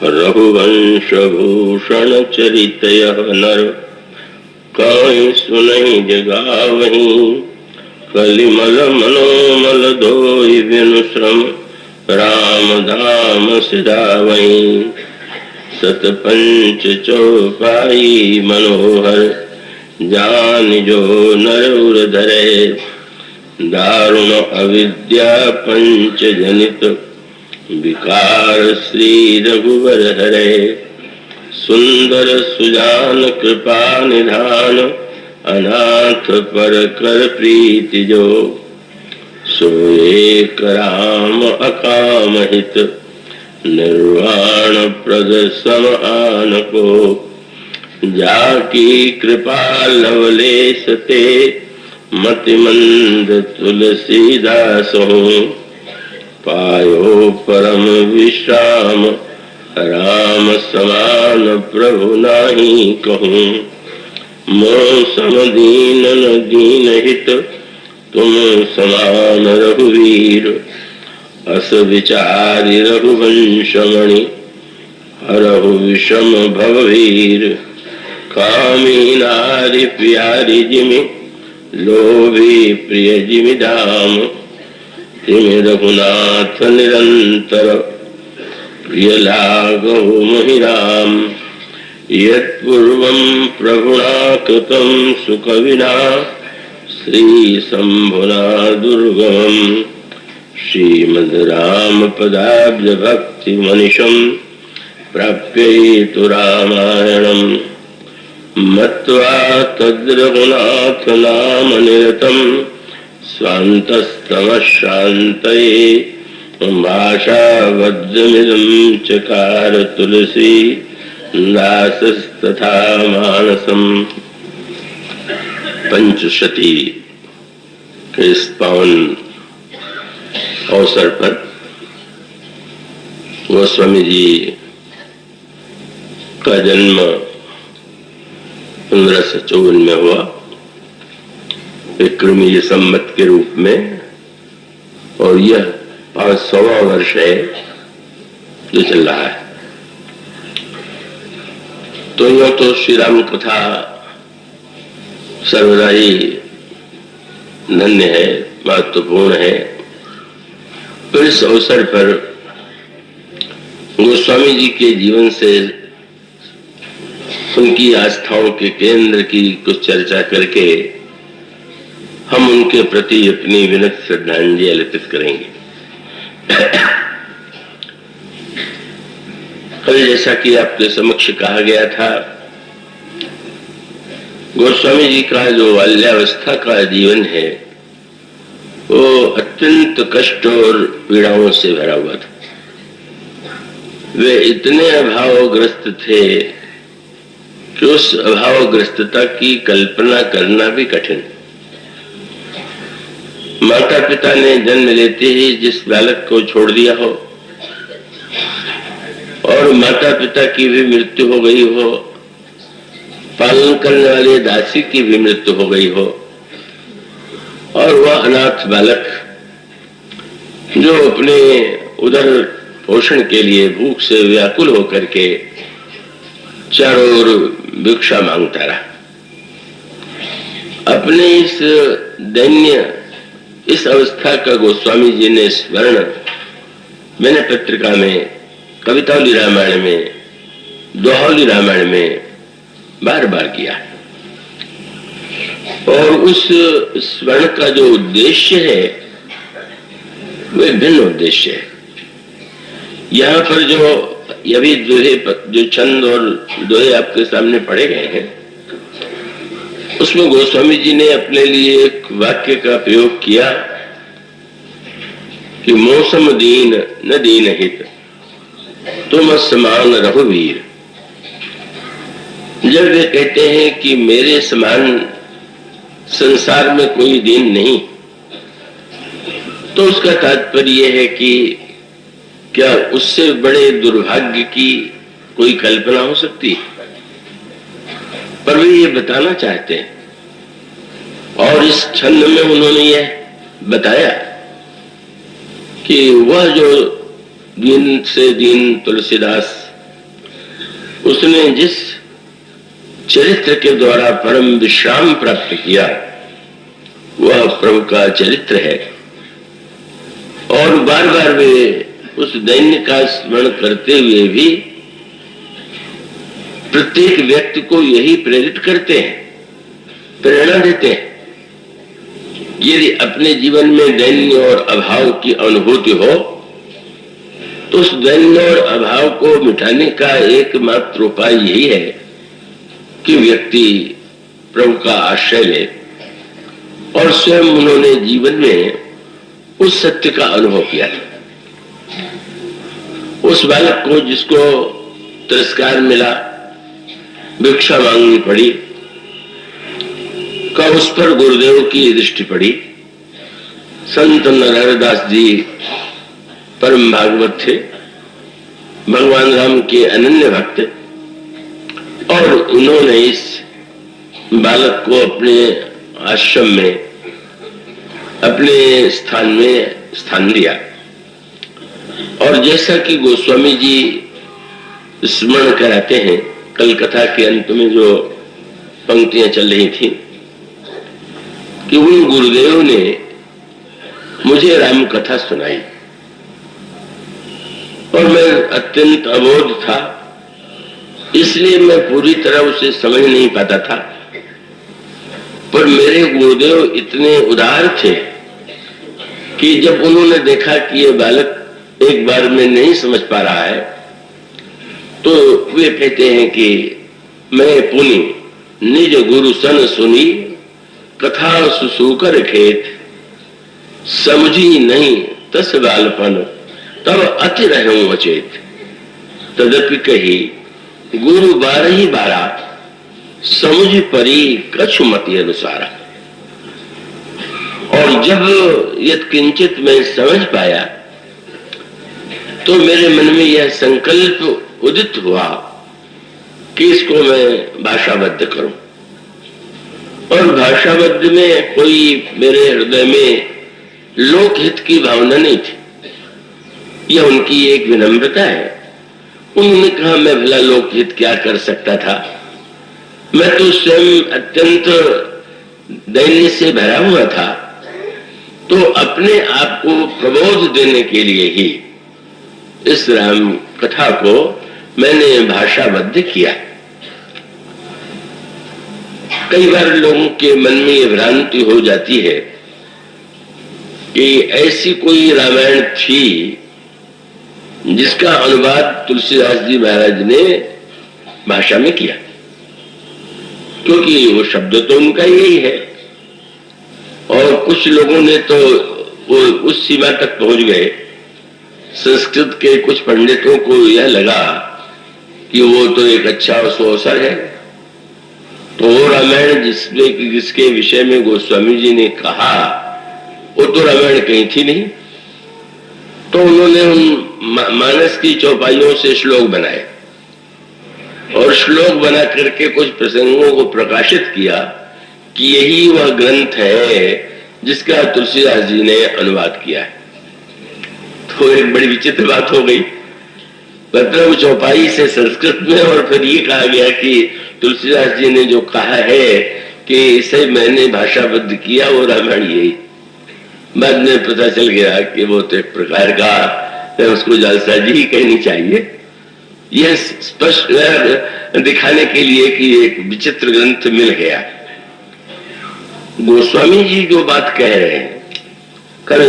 रघुवंश भूषण चरितयः नर काई सुनहि जगावहीं। कलिमल मनोमल धोई बिनु श्रम राम धाम सिधावहीं। सतपंच चौपाई मनोहर जान जो नर उर धरे। दारुण अविद्या पंच जनित विकार श्री रघुवर हरे। सुंदर सुजान कृपा निधान अनाथ पर कर प्रीति जो। सोए राम अकाम हित निर्वाण प्रद सम आन को। जाकी कृपा लवलेश ते मति मंद तुलसीदास हूँ। पायो परम विश्राम राम समान प्रभु नाही कहूँ। मोह सम दीन न दीन हित तुम समान रघुवीर। अस विचारि रघुवंश मणि हरहु विषम भववीर। कामी नारी प्यारी जिमि लोभी प्रिय जिमि धाम। तिमि रघुनाथ निरंतर प्रिय लागहु मोहि राम। यत्पूर्वं प्रभुना कृतं सुकविना श्री शंभुना दुर्गमम्। श्रीमद् राम पदाब्ज भक्ति मनिषं प्राप्येतु रामायणम्। मत्वा तद्रघुनाथ नाम निरतं स्वान्तस्तमः शान्तये। भाषा वज्रमिदं चकार तुलसी दासस्तथा मानसम्। पंचशती के इस पावन अवसर पर गोस्वामी जी का जन्म 1554 में हुआ विक्रमी संवत के रूप में, और यह 500वां वर्ष है जो चल रहा है। तो यह तो श्री राम कथा सर्वदा ही धन्य है, महत्वपूर्ण है। तो इस अवसर पर गोस्वामी जी के जीवन से उनकी आस्थाओं के केंद्र की कुछ चर्चा करके हम उनके प्रति अपनी विनम्र श्रद्धांजलि अर्पित करेंगे। कल जैसा कि आपके समक्ष कहा गया था, गोस्वामी जी का जो बाल्यावस्था का जीवन है वो अत्यंत कष्ट और पीड़ाओं से भरा हुआ था। वे इतने अभावग्रस्त थे कि उस अभावग्रस्तता की कल्पना करना भी कठिन। माता पिता ने जन्म लेते ही जिस बालक को छोड़ दिया हो और माता पिता की भी मृत्यु हो गई हो, पालन करने वाले दासी की भी मृत्यु हो गई हो, और वह अनाथ बालक जो अपने उदर पोषण के लिए भूख से व्याकुल होकर के चारों ओर भिक्षा मांगता रहा। अपने इस दैन्य इस अवस्था का गोस्वामी जी ने स्मरण मैंने पत्रिका में, कवितावली रामायण में, दोहावली रामायण में बार बार किया। और उस स्मरण का जो उद्देश्य है वह भिन्न उद्देश्य है। यहाँ पर जो अभी दोहे जो छंद और दोहे आपके सामने पढ़े गए हैं, उसमें गोस्वामी जी ने अपने लिए एक वाक्य का प्रयोग किया कि मौसम दीन न दीन हित तुम समान रघुवीर। जब वे कहते हैं कि मेरे समान संसार में कोई दीन नहीं, तो उसका तात्पर्य यह है कि क्या उससे बड़े दुर्भाग्य की कोई कल्पना हो सकती है? पर वे ये बताना चाहते हैं, और इस छंद में उन्होंने यह बताया कि वह जो दीन से दीन तुलसीदास उसने जिस चरित्र के द्वारा परम विश्राम प्राप्त किया वह प्रभु का चरित्र है। और बार बार वे उस दैन्य का स्मरण करते हुए भी प्रत्येक व्यक्ति को यही प्रेरित करते हैं, प्रेरणा देते हैं। यदि अपने जीवन में दैन्य और अभाव की अनुभूति हो तो उस दैन्य और अभाव को मिटाने का एकमात्र उपाय यही है कि व्यक्ति प्रभु का आश्रय ले और स्वयं उन्होंने जीवन में उस सत्य का अनुभव किया था। उस बालक को जिसको तिरस्कार मिला, भिक्षा मांगनी पड़ी, का उस पर गुरुदेव की दृष्टि पड़ी। संत नरहरदास जी परम भागवत थे, भगवान राम के अनन्य भक्त, और उन्होंने इस बालक को अपने आश्रम में, अपने स्थान में स्थान दिया। और जैसा कि गोस्वामी जी स्मरण कराते हैं, कल कथा के अंत में जो पंक्तियां चल रही थी कि उन गुरुदेव ने मुझे राम कथा सुनाई और मैं अत्यंत अबोध था, इसलिए मैं पूरी तरह उसे समझ नहीं पाता था। पर मेरे गुरुदेव इतने उदार थे कि जब उन्होंने देखा कि ये बालक एक बार में नहीं समझ पा रहा है तो वे कहते हैं कि मैं पुनि निज गुरु सन सुनी कथा सुसूकर खेत, समझी नहीं तस बालपन तब अति रहूं अचेत, तदपि कही गुरु बारही बारा समझ परी कछु मति अनुसारा। और जब यद किंचित मैं समझ पाया तो मेरे मन में यह संकल्प उदित हुआ कि इसको मैं भाषाबद्ध करूं। और भाषाबद्ध में कोई मेरे हृदय में लोकहित की भावना नहीं थी, यह उनकी एक विनम्रता है। उन्होंने कहा मैं भला लोकहित क्या कर सकता था, मैं तो स्वयं अत्यंत दैन्य से भरा हुआ था, तो अपने आप को प्रबोध देने के लिए ही इस राम कथा को मैंने भाषाबद्ध किया। कई बार लोगों के मन में ये भ्रांति हो जाती है कि ऐसी कोई रामायण थी जिसका अनुवाद तुलसीदास जी महाराज ने भाषा में किया, क्योंकि वो शब्द तो उनका यही है। और कुछ लोगों ने तो वो उस सीमा तक पहुंच गए, संस्कृत के कुछ पंडितों को यह लगा कि वो तो एक अच्छा अवसर है, तो वो रामायण जिसके विषय में गोस्वामी जी ने कहा वो तो रामायण कहीं थी नहीं। तो उन्होंने उन मानस की चौपाइयों से श्लोक बनाए और श्लोक बना करके कुछ प्रसंगों को प्रकाशित किया कि यही वह ग्रंथ है जिसका तुलसीदास जी ने अनुवाद किया है। तो एक बड़ी विचित्र बात हो गई, मतलब चौपाई से संस्कृत में, और फिर ये कहा गया कि तुलसीदास जी ने जो कहा है कि इसे मैंने भाषाबद्ध किया वो रामायण यही। बाद में पता चल गया कि वो तो एक प्रकार का उसको जालसाजी ही कहनी चाहिए, यह स्पष्ट दिखाने के लिए कि एक विचित्र ग्रंथ मिल गया। गोस्वामी जी जो बात कह रहे हैं, कल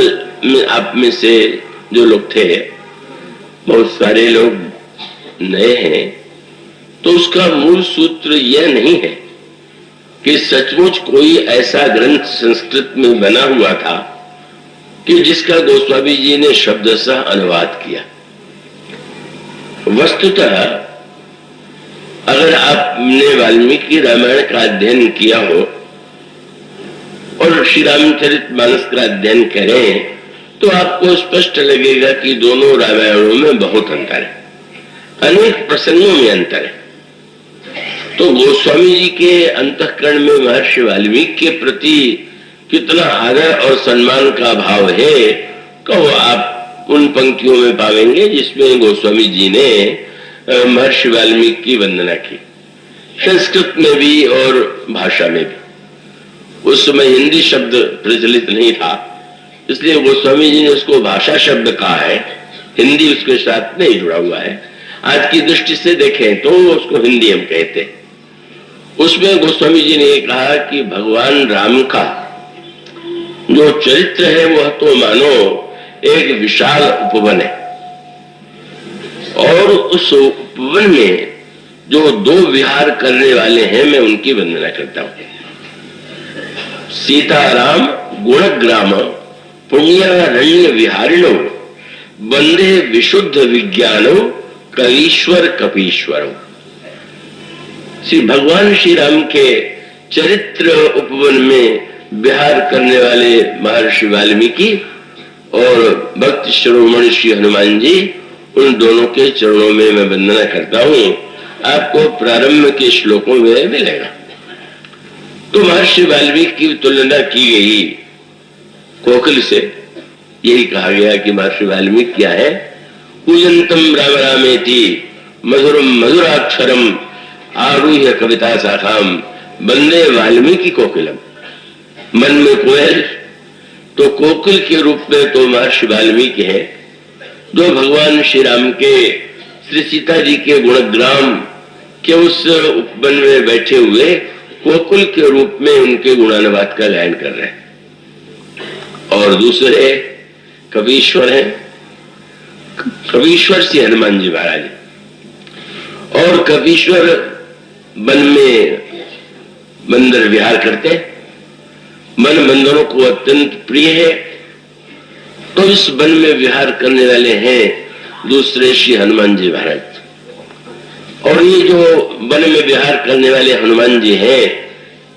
में आप में से जो लोग थे, बहुत सारे लोग नए हैं, तो उसका मूल सूत्र यह नहीं है कि सचमुच कोई ऐसा ग्रंथ संस्कृत में बना हुआ था कि जिसका गोस्वामी जी ने शब्दशः अनुवाद किया। वस्तुतः अगर आपने वाल्मीकि रामायण का अध्ययन किया हो और श्री रामचरितमानस का अध्ययन करें तो आपको स्पष्ट लगेगा कि दोनों रामायणों में बहुत अंतर है, अनेक प्रसंगों में अंतर है। तो गोस्वामी जी के अंतःकरण में महर्षि वाल्मीकि के प्रति कितना आदर और सम्मान का भाव है, कहो आप उन पंक्तियों में पावेंगे जिसमें गोस्वामी जी ने महर्षि वाल्मीकि की वंदना की, संस्कृत में भी और भाषा में भी। उस समय हिंदी शब्द प्रचलित नहीं था, इसलिए गोस्वामी जी ने उसको भाषा शब्द कहा है, हिंदी उसके साथ नहीं जुड़ा हुआ है। आज की दृष्टि से देखें तो उसको हिंदी हम कहते हैं। उसमें गोस्वामी जी ने कहा कि भगवान राम का जो चरित्र है वह तो मानो एक विशाल उपवन है, और उस उपवन में जो दो विहार करने वाले हैं मैं उनकी वंदना करता हूं। सीताराम गुणग्राम पुण्यारण्य विहारिणो वंदे विशुद्ध विज्ञानो कवीश्वर कपीश्वरो। श्री भगवान श्री राम के चरित्र उपवन में विहार करने वाले महर्षि वाल्मीकि और भक्त शिरोमणि श्री हनुमान जी, उन दोनों के चरणों में मैं वंदना करता हूं। आपको प्रारंभ के श्लोकों में मिलेगा। तो महर्षि वाल्मीकि की तुलना की गई कोकिल से। यही कहा गया कि महर्षि वाल्मीकि क्या है, कूजंतम राम रामेति मधुरम मधुराक्षरम आरुह्य कविता शाखाम वंदे वाल्मीकि कोकिलम। मन में कोयल तो कोकिल के रूप में तो महर्षि वाल्मीकि है, जो भगवान श्री राम के श्री सीता जी के गुणग्राम के उस उपवन में बैठे हुए कोकिल के रूप में उनके गुणानुवाद का गायन कर रहे हैं। और दूसरे कवीश्वर हैं, कवीश्वर श्री हनुमान जी महाराज। और कवीश्वर वन में मंदिर विहार करते हैं, मन मंदिरों को अत्यंत प्रिय है। तो इस वन में विहार करने वाले हैं दूसरे श्री हनुमान जी महाराज। और ये जो वन में विहार करने वाले हनुमान जी हैं,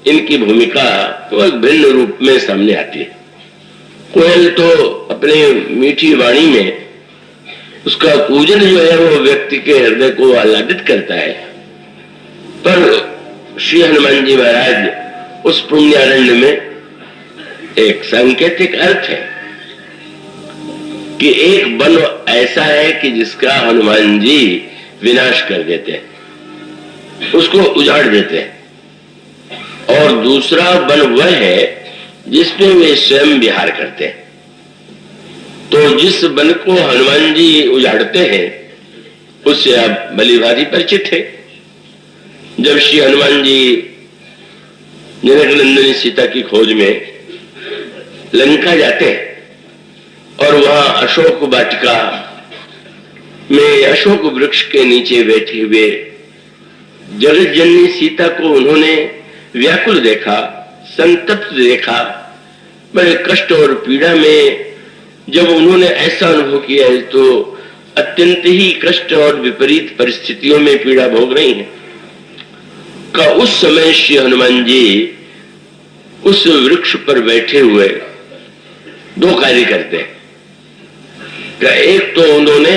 इनकी भूमिका तो एक भिन्न रूप में सामने आती है। कोयल तो अपने मीठी वाणी में उसका पूजन जो है वो व्यक्ति के हृदय को आह्लादित करता है, पर श्री हनुमान जी महाराज उस पुण्यारण्य में एक सांकेतिक अर्थ है कि एक वन ऐसा है कि जिसका हनुमान जी विनाश कर देते हैं, उसको उजाड़ देते हैं। और दूसरा वन वह है जिसमें वे स्वयं विहार करते हैं। तो जिस वन को हनुमान जी उजाड़ते हैं उससे आप भली भांति परिचित है। जब श्री हनुमान जी जनक नंदिनी सीता की खोज में लंका जाते हैं और वहां अशोक वाटिका में अशोक वृक्ष के नीचे बैठे हुए जगत जननी सीता को उन्होंने व्याकुल देखा, संतप्त देखा, बड़े कष्ट और पीड़ा में जब उन्होंने ऐसा अनुभव किया है तो अत्यंत ही कष्ट और विपरीत परिस्थितियों में पीड़ा भोग रही हैं का उस समय श्री हनुमान जी उस वृक्ष पर बैठे हुए दो कार्य करते हैं। एक तो उन्होंने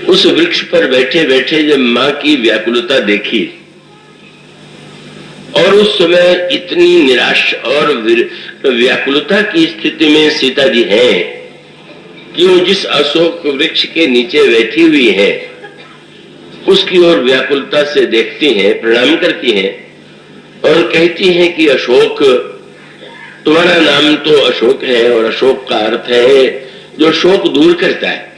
उस वृक्ष पर बैठे बैठे जब मां की व्याकुलता देखी और उस समय इतनी निराश और व्याकुलता की स्थिति में सीता जी हैं कि वो जिस अशोक वृक्ष के नीचे बैठी हुई है उसकी ओर व्याकुलता से देखती हैं, प्रणाम करती हैं और कहती हैं कि अशोक, तुम्हारा नाम तो अशोक है और अशोक का अर्थ है जो शोक दूर करता है,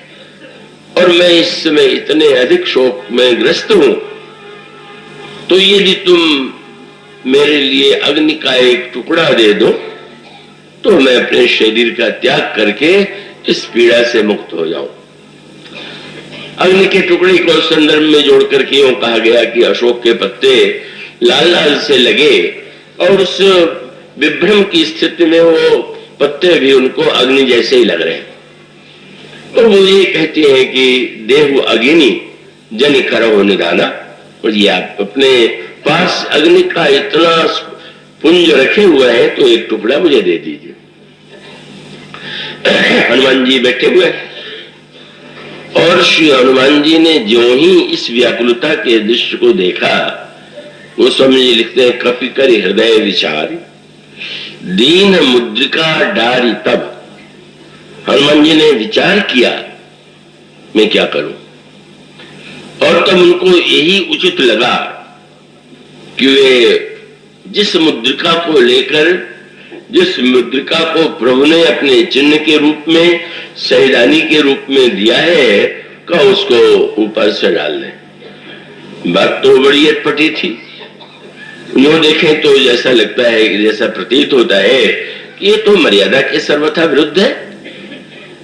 और मैं इस समय इतने अधिक शोक में ग्रस्त हूं, तो यदि तुम मेरे लिए अग्नि का एक टुकड़ा दे दो तो मैं अपने शरीर का त्याग करके इस पीड़ा से मुक्त हो जाऊं। अग्नि के टुकड़े को संदर्भ में जोड़कर के यूं कहा गया कि अशोक के पत्ते लाल लाल से लगे और उस विभ्रम की स्थिति में वो पत्ते भी उनको अग्नि जैसे ही लग रहे हैं। और वो ये कहते हैं कि देहु अग्नि जन करो निदाना, और ये आप अपने पास अग्नि का इतना पुंज रखे हुए हैं तो एक टुकड़ा मुझे दे दीजिए। हनुमान जी बैठे हुए और श्री हनुमान जी ने जो ही इस व्याकुलता के दृश्य को देखा, वो समझ लिखते हैं, कपि करि हृदय विचार दीन मुद्रिका डारी। तब हनुमान जी ने विचार किया मैं क्या करूं। और तब उनको यही उचित लगा कि वे जिस मुद्रिका को लेकर, जिस मुद्रिका को प्रभु ने अपने चिन्ह के रूप में, शहीदानी के रूप में दिया है, का उसको ऊपर से डाल दें। बात तो बड़ी अटपटी थी। यूं देखें तो जैसा लगता है, जैसा प्रतीत होता है कि ये तो मर्यादा के सर्वथा विरुद्ध है।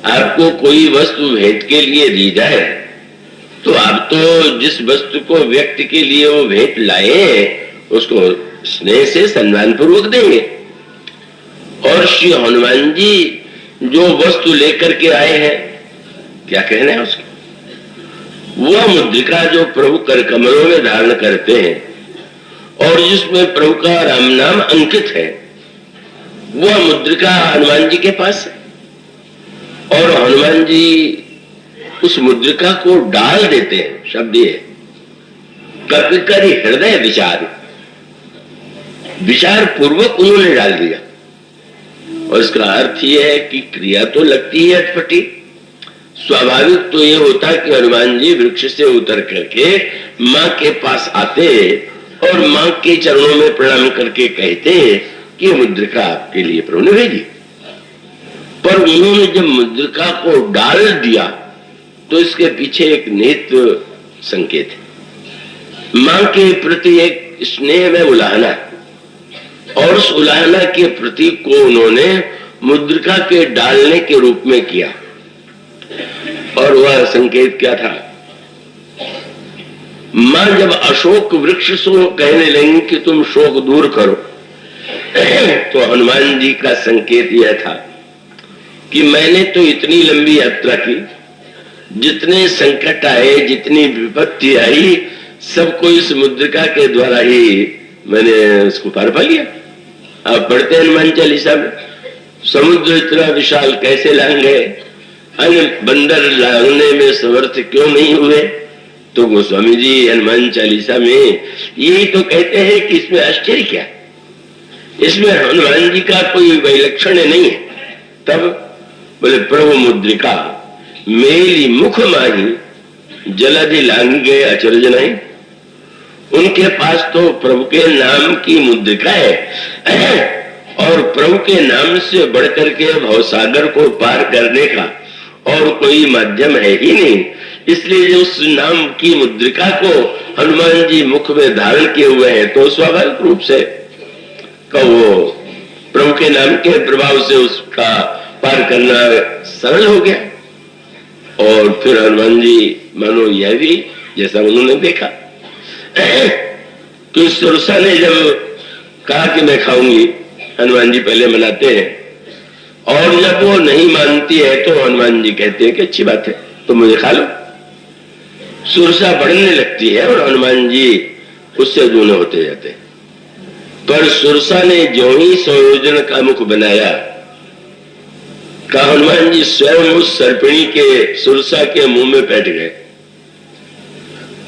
आपको कोई वस्तु भेंट के लिए दी जाए तो आप तो जिस वस्तु को व्यक्ति के लिए वो भेंट लाए उसको स्नेह से सम्मान पूर्वक देंगे। और श्री हनुमान जी जो वस्तु लेकर के आए हैं, क्या कहना है उसका, वह मुद्रिका जो प्रभु कर कमलों में धारण करते हैं और जिसमें प्रभु का राम नाम अंकित है, वह मुद्रिका हनुमान जी के पास है। और हनुमान जी उस मुद्रिका को डाल देते हैं। शब्द ये कपि करि हृदय विचार, विचार पूर्वक उन्होंने डाल दिया। और इसका अर्थ यह है कि क्रिया तो लगती है अटपटी। स्वाभाविक तो ये होता कि हनुमान जी वृक्ष से उतर करके माँ के पास आते और माँ के चरणों में प्रणाम करके कहते कि मुद्रिका आपके लिए प्रभु ने भेजी। पर उन्होंने जब मुद्रिका को डाल दिया तो इसके पीछे एक निहित संकेत है। माँ के प्रति एक स्नेह में उलाहना, और उस उलाहना के प्रतीक को उन्होंने मुद्रिका के डालने के रूप में किया। और वह संकेत क्या था? माँ जब अशोक वृक्ष से कहने लगी कि तुम शोक दूर करो, तो हनुमान जी का संकेत यह था कि मैंने तो इतनी लंबी यात्रा की, जितने संकट आए, जितनी विपत्ति आई, सबको इस मुद्रिका के द्वारा ही मैंने उसको पार पा लिया। आप पढ़ते हैं हनुमान चालीसा में, समुद्र इतना विशाल कैसे लांघे, अन्य बंदर लांघने में समर्थ क्यों नहीं हुए। तो गोस्वामी जी हनुमान चालीसा में यही तो कहते हैं कि इसमें आश्चर्य क्या, इसमें हनुमान जी का कोई विलक्षण नहीं है। तब बोले प्रभु मुद्रिका मेली मुख माही जलधि लांघ गए अचरज नहीं। उनके पास तो प्रभु के नाम की मुद्रिका है और प्रभु के नाम से बढ़कर के भवसागर को पार करने का और कोई माध्यम है ही नहीं। इसलिए उस नाम की मुद्रिका को हनुमान जी मुख में धारण किए हुए हैं, तो स्वाभाविक रूप से वो प्रभु के नाम के प्रभाव से उसका पार करना सरल हो गया। और फिर हनुमान जी मानो यह भी जैसा उन्होंने देखा कि सुरसा ने जब कहा कि मैं खाऊंगी, हनुमान जी पहले मनाते हैं, और जब वो नहीं मानती है तो हनुमान जी कहते हैं कि अच्छी बात है तो मुझे खा लो। सुरसा बढ़ने लगती है और हनुमान जी उससे दूने होते जाते हैं। पर सुरसा ने जो ही संयोजन का मुख बनाया, का हनुमान जी स्वयं उस सर्पिणी के सुरसा के मुंह में बैठ गए।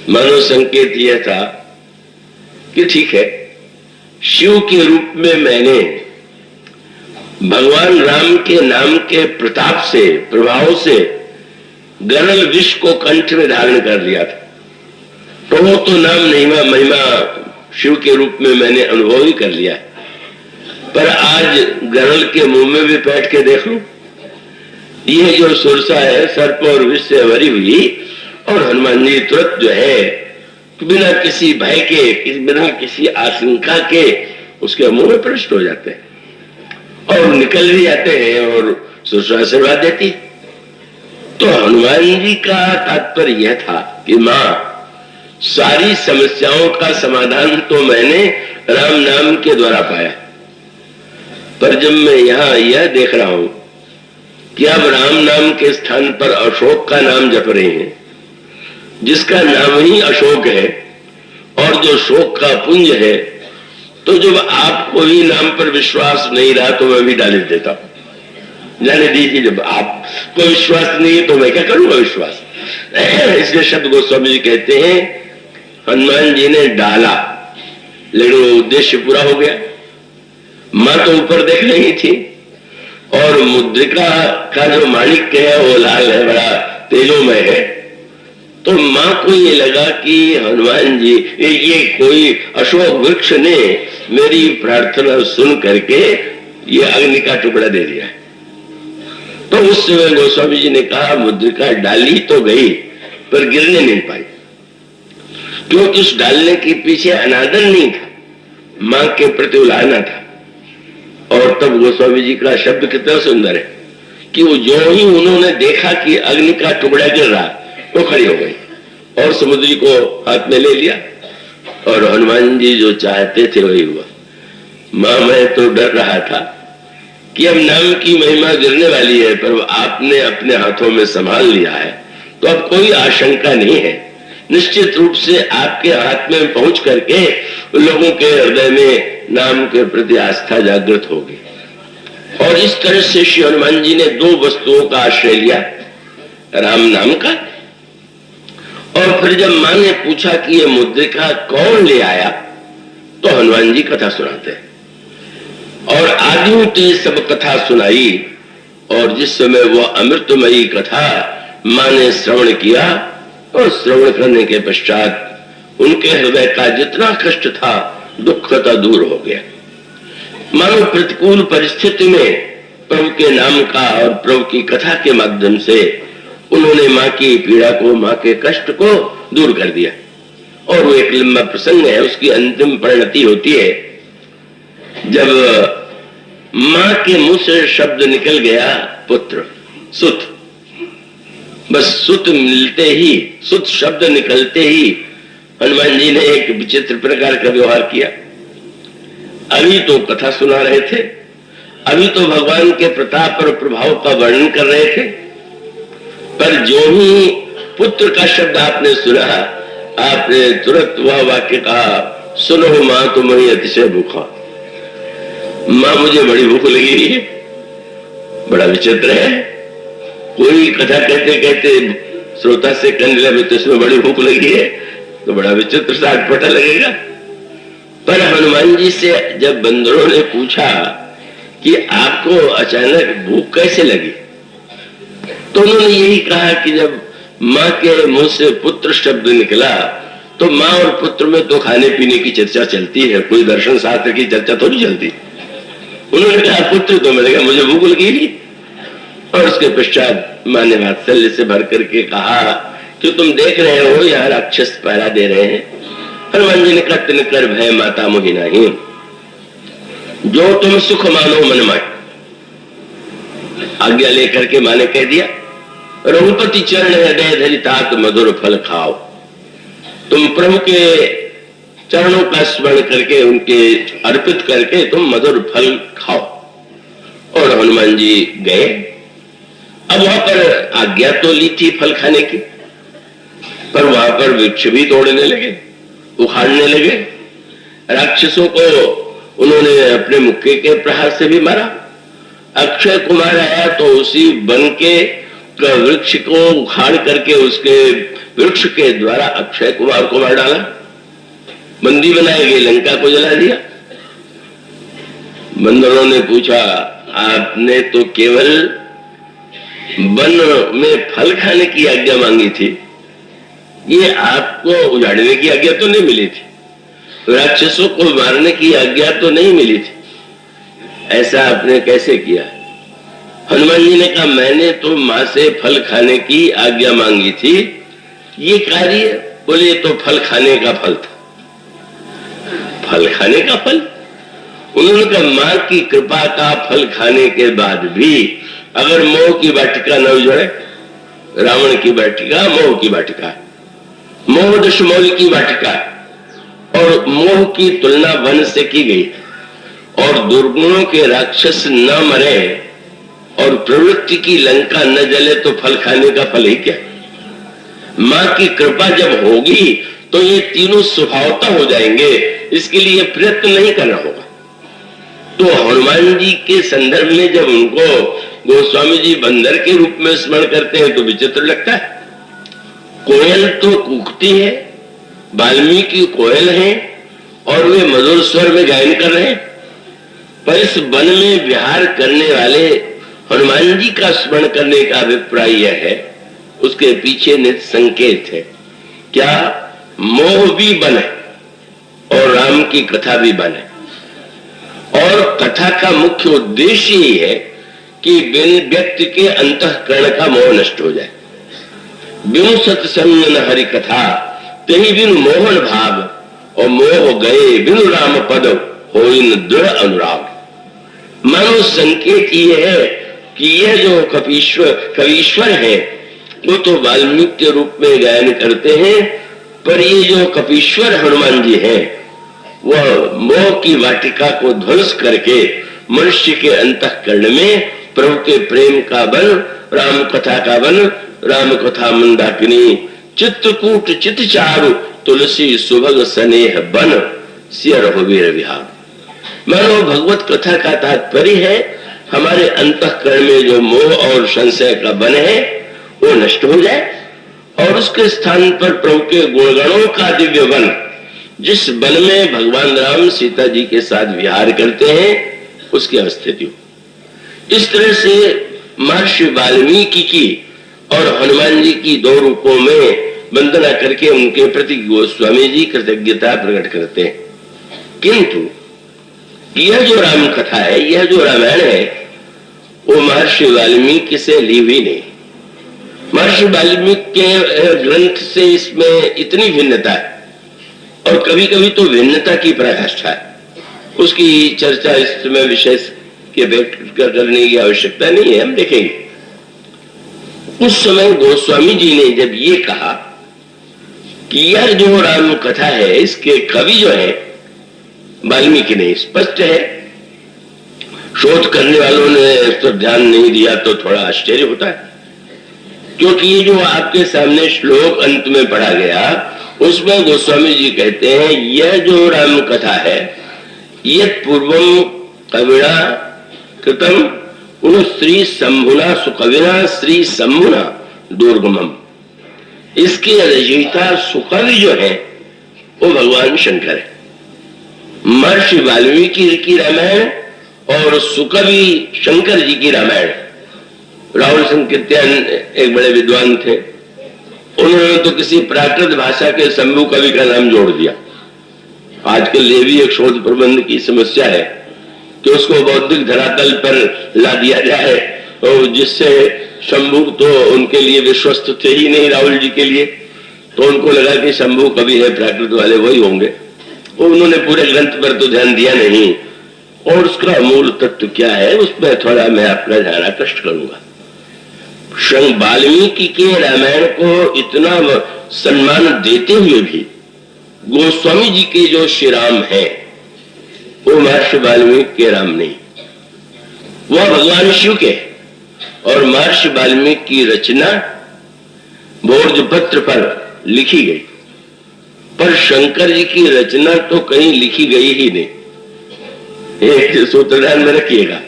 मानो संकेत यह था कि ठीक है, शिव के रूप में मैंने भगवान राम के नाम के प्रताप से, प्रभाव से गरल विष को कंठ में धारण कर लिया था। तो वो तो नाम महिमा शिव के रूप में मैंने अनुभव ही कर लिया। पर आज गरल के मुंह में भी बैठ के देख लूं, ये जो सुरसा है सर्प और विष से भरी हुई, और हनुमान जी तुरंत जो है बिना किसी भय के, बिना किसी आशंका के उसके मुंह में प्रविष्ट हो जाते हैं और निकल भी जाते हैं और सुरसा आशीर्वाद देती। तो हनुमान जी का तात्पर्य यह था कि मां, सारी समस्याओं का समाधान तो मैंने राम नाम के द्वारा पाया, पर जब मैं यहां यह देख रहा हूं कि अब राम नाम के स्थान पर अशोक का नाम जप रहे हैं, जिसका नाम ही अशोक है और जो शोक का पुंज है, तो जब आपको ही नाम पर विश्वास नहीं रहा तो मैं भी डाल देता हूं। जाने दीजिए, जब आपको विश्वास नहीं है तो मैं क्या करूंगा विश्वास। इसलिए शब्द गोस्वामी जी कहते हैं हनुमान जी ने डाला, लेकिन वो उद्देश्य पूरा हो गया। मां तो ऊपर देख रही थी और मुद्रिका का जो माणिक्य है वो लाल है, बड़ा तेजोमय है, तो तो माँ को ये लगा कि हनुमान जी ये कोई अशोक वृक्ष ने मेरी प्रार्थना सुन करके ये अग्नि का टुकड़ा दे दिया है। तो उस समय गोस्वामी जी ने कहा मुद्रिका डाली तो गई पर गिरने नहीं पाई, क्योंकि उस डालने के पीछे अनादर नहीं था, मां के प्रति उलाहना था। और तब गोस्वामी जी का शब्द कितना सुंदर है कि वो जो ही उन्होंने देखा कि अग्नि का टुकड़ा गिर रहा तो खड़ी हो गई और समुद्री को हाथ में ले लिया, और हनुमान जी जो चाहते थे वही हुआ। मां मैं तो डर रहा था कि अब नाम की महिमा गिरने वाली है, पर आपने अपने हाथों में संभाल लिया है तो अब कोई आशंका नहीं है। निश्चित रूप से आपके हाथ में पहुंच करके लोगों के हृदय में नाम के प्रति आस्था जागृत होगी। और इस तरह से श्री हनुमान जी ने दो वस्तुओं का आश्रय लिया, राम नाम का, और फिर जब मां ने पूछा कि ये मुद्रिका कौन ले आया तो हनुमान जी कथा सुनाते हैं। और आदियों की सब कथा सुनाई, और जिस समय वह अमृतमयी कथा मां ने श्रवण किया और श्रवण करने के पश्चात उनके हृदय का जितना कष्ट था दुख था दूर हो गया। मानो प्रतिकूल परिस्थिति में प्रभु के नाम का और प्रभु की कथा के माध्यम से उन्होंने मां की पीड़ा को, मां के कष्ट को दूर कर दिया। और वो एक लंबा प्रसंग है, उसकी अंतिम परिणति होती है जब मां के मुंह से शब्द निकल गया पुत्र, सुत। बस सुत मिलते ही, सुत शब्द निकलते ही हनुमान जी ने एक विचित्र प्रकार का व्यवहार किया। अभी तो कथा सुना रहे थे, अभी तो भगवान के प्रताप और प्रभाव का वर्णन कर रहे थे, पर जो ही पुत्र का शब्द आपने सुना आपने तुरंत वह वाक्य कहा, सुनो मां तुम्हें अतिशय भूखा। मां मुझे बड़ी भूख लगी है। बड़ा विचित्र है, कोई कथा कहते कहते श्रोता से कहने लगे तो इसमें बड़ी भूख लगी है, तो बड़ा विचित्र सा अटपटा लगेगा। पर हनुमान जी से जब बंदरों ने पूछा कि आपको अचानक भूख कैसे लगी, तो उन्होंने यही कहा कि जब मां के मुंह से पुत्र शब्द निकला तो मां और पुत्र में तो खाने पीने की चर्चा चलती है, कोई दर्शन शास्त्र की चर्चा थोड़ी चलती। उन्होंने कहा पुत्र तो मिलेगा, मुझे भूख लगी नहीं। और उसके पश्चात मां ने वात्सल्य से भर करके कहा कि तुम देख रहे हो यहाँ राक्षस पहरा दे रहे हैं। हनुमान जी ने कहा तिन कर भय माता मोहि नहीं, जो तुम सुख मानो मन माय। आज्ञा लेकर के मां ने कह दिया, रघुपति चरण हृदय धरि तात मधुर फल खाओ। तुम प्रभु के चरणों का स्मरण करके उनके अर्पित करके तुम मधुर फल खाओ। और हनुमान जी गए। अब वहां पर आज्ञा तो ली थी फल खाने की, पर वहां पर वृक्ष भी तोड़ने लगे, उखाड़ने लगे। राक्षसों को उन्होंने अपने मुक्के के प्रहार से भी मारा। अक्षय कुमार आया तो उसी वन के वृक्ष को उखाड़ करके उसके वृक्ष के द्वारा अक्षय कुमार को मार डाला, बंदी बनाए गए, लंका को जला दिया। बंदरों ने पूछा आपने तो केवल वन में फल खाने की आज्ञा मांगी थी, ये आपको उजाड़ने की आज्ञा तो नहीं मिली थी, राक्षसों को मारने की आज्ञा तो नहीं मिली थी, ऐसा आपने कैसे किया? हनुमान जी ने कहा मैंने तो मां से फल खाने की आज्ञा मांगी थी, ये कार्य बोले तो फल खाने का फल था। फल खाने का फल? उन्होंने कहा मां की कृपा का फल खाने के बाद भी अगर मोह की वाटिका न उजड़े, रावण की वाटिका मोह की वाटिका, मोह दशमौल की वाटिका, और मोह की तुलना वन से की गई, और दुर्गुणों के राक्षस न मरे और प्रवृत्ति की लंका न जले तो फल खाने का फल ही क्या? मां की कृपा जब होगी तो ये तीनों स्वभावता हो जाएंगे, इसके लिए प्रयत्न नहीं करना होगा। तो हनुमान जी के संदर्भ में जब उनको गोस्वामी जी बंदर के रूप में स्मरण करते हैं तो विचित्र लगता है। कोयल तो कूकती है, वाल्मीकि कोयल है और वे मधुर स्वर में गायन कर रहे हैं, पर इस वन में विहार करने वाले हनुमान जी का स्मरण करने का अभिप्राय यह है, उसके पीछे नित संकेत है क्या मोह भी बने और राम की कथा भी बने। और कथा का मुख्य उद्देश्य ही है कि व्यक्ति के अंतःकरण का मोह नष्ट हो जाए। बिनु सत्संग न हरि कथा तेहि बिनु मोहन भाव, और मोह गए बिनु राम पद होई न दृढ़ अनुराग। मानो संकेत ये है कि यह जो कवीश्वर है वो तो वाल्मीकि के रूप में गायन करते हैं, पर ये जो कपीश्वर हनुमान जी हैं वह मोह की वाटिका को ध्वंस करके मनुष्य के अंतःकरण में प्रभु के प्रेम का बन, राम कथा का बन, राम कथा मंदाकिनी चित्रकूट चित चारु तुलसी सुभग स्नेह बन सिय रघुवीर विहार। मानो भगवत कथा का तात्पर्य है हमारे अंतःकरण में जो मोह और संशय का बन है वो नष्ट हो जाए और उसके स्थान पर प्रभु के गुणगणों का दिव्य वन, जिस वन में भगवान राम सीता जी के साथ विहार करते हैं, उसकी अवस्थिति हो। इस तरह से महर्षि वाल्मीकि की और हनुमान जी की दो रूपों में वंदना करके उनके प्रति गोस्वामी जी कृतज्ञता प्रकट करते हैं। किंतु यह जो राम कथा है, यह जो रामायण है, वो महर्षि वाल्मीकि से ली हुई नहीं। महर्षि वाल्मीकि के ग्रंथ से इसमें इतनी भिन्नता है और कभी कभी तो भिन्नता की पराकाष्ठा है, उसकी चर्चा इस समय विशेष के व्यक्त करने की आवश्यकता नहीं है, हम देखेंगे। उस समय गोस्वामी जी ने जब ये कहा कि यह जो राम कथा है इसके कवि जो है वाल्मीकि नहीं, स्पष्ट है, शोध करने वालों ने इस पर ध्यान नहीं दिया तो थोड़ा आश्चर्य होता है, क्योंकि ये जो आपके सामने श्लोक अंत में पढ़ा गया उसमें गोस्वामी जी कहते हैं यह जो राम कथा है यह पूर्वम कविना कृतम उन श्री शंभुना सुकविना श्री शंभुना दुर्गमम। इसके रचयिता सुकवि जो है वो भगवान शंकर है। महर्षि वाल्मीकि की रामायण और सुकवि शंकर जी की रामायण। राहुल संकीर्तन एक बड़े विद्वान थे, उन्होंने तो किसी प्राकृत भाषा के शंभु कवि का नाम जोड़ दिया। आजकल ये भी एक शोध प्रबंध की समस्या है कि उसको बौद्धिक धरातल पर ला दिया जाए, और जिससे शंभु तो उनके लिए विश्वस्त थे ही नहीं राहुल जी के लिए, तो उनको लगा कि शंभु कवि है, प्राकृत वाले वही होंगे। उन्होंने पूरे ग्रंथ पर तो ध्यान दिया नहीं, और उसका मूल तत्व क्या है उसमें थोड़ा मैं आपका ध्यान आकृष्ट करूंगा। वाल्मीकि के रामायण को इतना सम्मान देते हुए भी गोस्वामी जी के जो श्री राम है वो महर्षि वाल्मीकि के राम नहीं, वह भगवान शिव के। और महर्षि वाल्मीकि की रचना भोजपत्र पर लिखी गई, पर शंकर जी की रचना तो कहीं लिखी गई ही नहीं। एक सूत्र ध्यान में रखिएगा,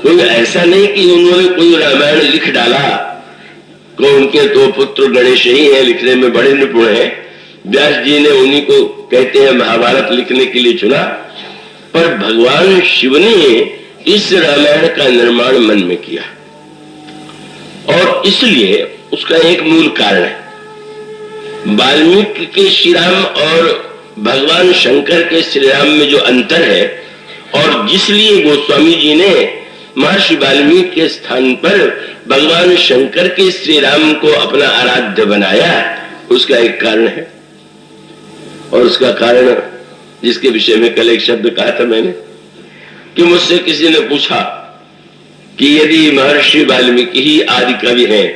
कोई ऐसा नहीं कि उन्होंने कोई रामायण लिख डाला, को उनके तो पुत्र गणेश ही है, लिखने में बड़े निपुण हैं, व्यास जी ने उन्हीं को कहते हैं महाभारत लिखने के लिए चुना, पर भगवान शिव ने इस रामायण का निर्माण मन में किया। और इसलिए उसका एक मूल कारण है, वाल्मीकि के श्री राम और भगवान शंकर के श्री राम में जो अंतर है, और जिसलिए गोस्वामी जी ने महर्षि वाल्मीकि के स्थान पर भगवान शंकर के श्री राम को अपना आराध्य बनाया, उसका एक कारण है। और उसका कारण जिसके विषय में कल एक शब्द कहा था मैंने, कि मुझसे किसी ने पूछा कि यदि महर्षि वाल्मीकि ही आदि कवि हैं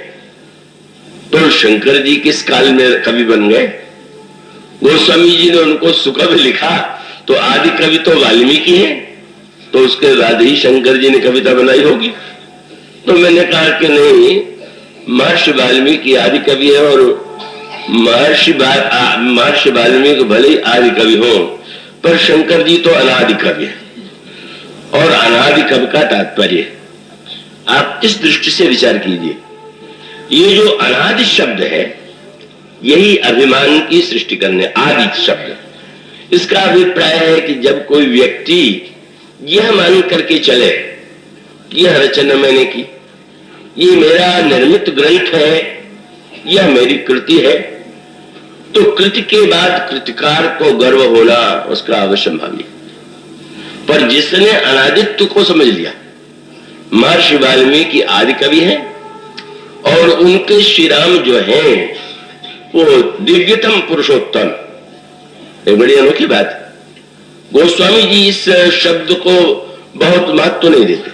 तो शंकर जी किस काल में कवि बन गए? गोस्वामी जी ने उनको सुकवि लिखा तो आदि कवि तो वाल्मीकि है, तो उसके बाद ही शंकर जी ने कविता बनाई होगी। तो मैंने कहा कि नहीं, महर्षि वाल्मीकि आदि कवि है, और महर्षि वाल्मीकि भले ही आदि कवि हो, पर शंकर जी तो अनादि कवि है। और अनादि कवि का तात्पर्य आप इस दृष्टि से विचार कीजिए, ये जो अनादि शब्द है यही अभिमान की सृष्टि करने आदि शब्द। इसका अभिप्राय है कि जब कोई व्यक्ति यह मान करके चले कि यह रचना मैंने की, ये मेरा निर्मित ग्रंथ है, यह मेरी कृति है, तो कृति के बाद कृतिकार को गर्व होना उसका अवश्यंभावी। पर जिसने अनादित्व को समझ लिया, महर्षि वाल्मीकि आदि कवि हैं और उनके श्री राम जो हैं वो दिव्यतम पुरुषोत्तम, एक बड़ी अनोखी बात है। गोस्वामी जी इस शब्द को बहुत महत्व नहीं देते।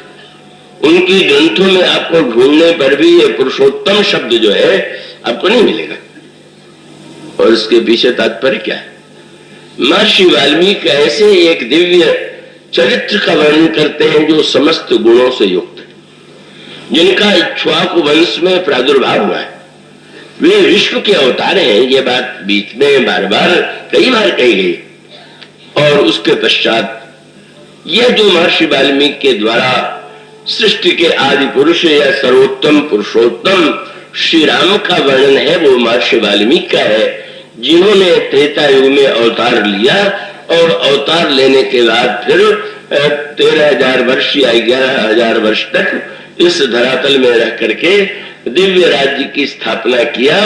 उनके ग्रंथों में आपको ढूंढने पर भी ये पुरुषोत्तम शब्द जो है आपको नहीं मिलेगा। और इसके पीछे तात्पर्य क्या है? महर्षि वाल्मीकि ऐसे एक दिव्य चरित्र का वर्णन करते हैं जो समस्त गुणों से युक्त है, जिनका इक्ष्वाकु वंश में प्रादुर्भाव हुआ है। वे विष्णु के अवतार हैं, ये बात बीच में बार बार कई बार कही गई। और उसके पश्चात यह जो महर्षि वाल्मीकि के द्वारा सृष्टि के आदि पुरुष या सर्वोत्तम पुरुषोत्तम श्री राम का वर्णन है, वो महर्षि वाल्मीकि का है, जिन्होंने त्रेता युग में अवतार लिया और अवतार लेने के बाद फिर 13,000 वर्ष या 11,000 वर्ष तक इस धरातल में रह करके दिव्य राज्य की स्थापना किया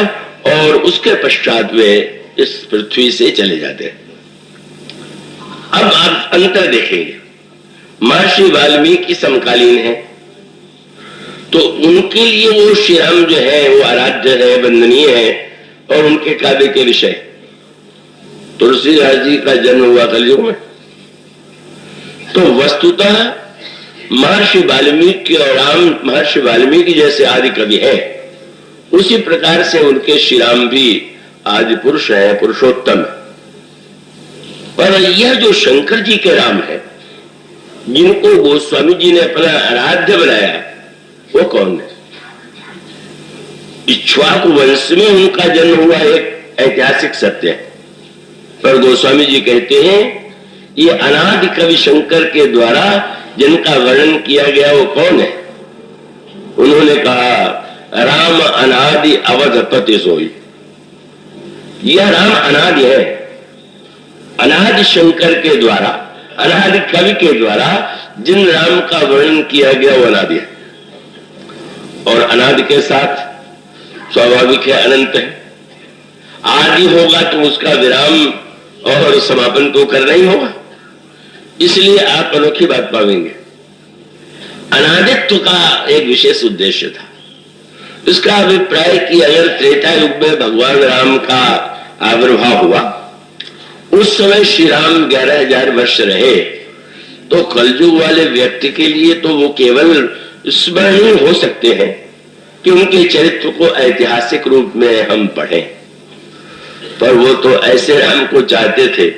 और उसके पश्चात वे इस पृथ्वी से चले जाते। अब आप अंतर देखेंगे, महर्षि वाल्मीकि समकालीन है तो उनके लिए वो श्री राम जो है वो आराध्य है, वंदनीय है और उनके काव्य के विषय। तुलसीदास जी का जन्म हुआ कलयुग में, तो वस्तुतः महर्षि वाल्मीकि और राम महर्षि वाल्मीकि जैसे आदि कवि हैं, उसी प्रकार से उनके श्री राम भी आदि पुरुष है, पुरुषोत्तम है। पर यह जो शंकर जी के राम है, जिनको गोस्वामी जी ने अपना आराध्य बनाया, वो कौन है? इक्ष्वाकु वंश में उनका जन्म हुआ एक ऐतिहासिक सत्य है, पर गोस्वामी जी कहते हैं ये अनादि कवि शंकर के द्वारा जिनका वर्णन किया गया वो कौन है? उन्होंने कहा राम अनादि अवधपति सोई। यह राम अनादि है, अनादि शंकर के द्वारा, अनादि कवि के द्वारा जिन राम का वर्णन किया गया वो अनादि है। और अनादि के साथ स्वाभाविक है अनंत है। आदि होगा तो उसका विराम और समापन तो करना ही होगा। इसलिए आप अनोखी बात पाएंगे, अनादित्व का एक विशेष उद्देश्य था। इसका अभिप्राय कि अगर त्रेता युग में भगवान राम का आविर्भाव हुआ, उस समय श्री राम 11,000 वर्ष रहे, तो कलयुग वाले व्यक्ति के लिए तो वो केवल स्मरणीय हो सकते हैं कि उनके चरित्र को ऐतिहासिक रूप में हम पढ़ें। पर वो तो ऐसे राम को चाहते थे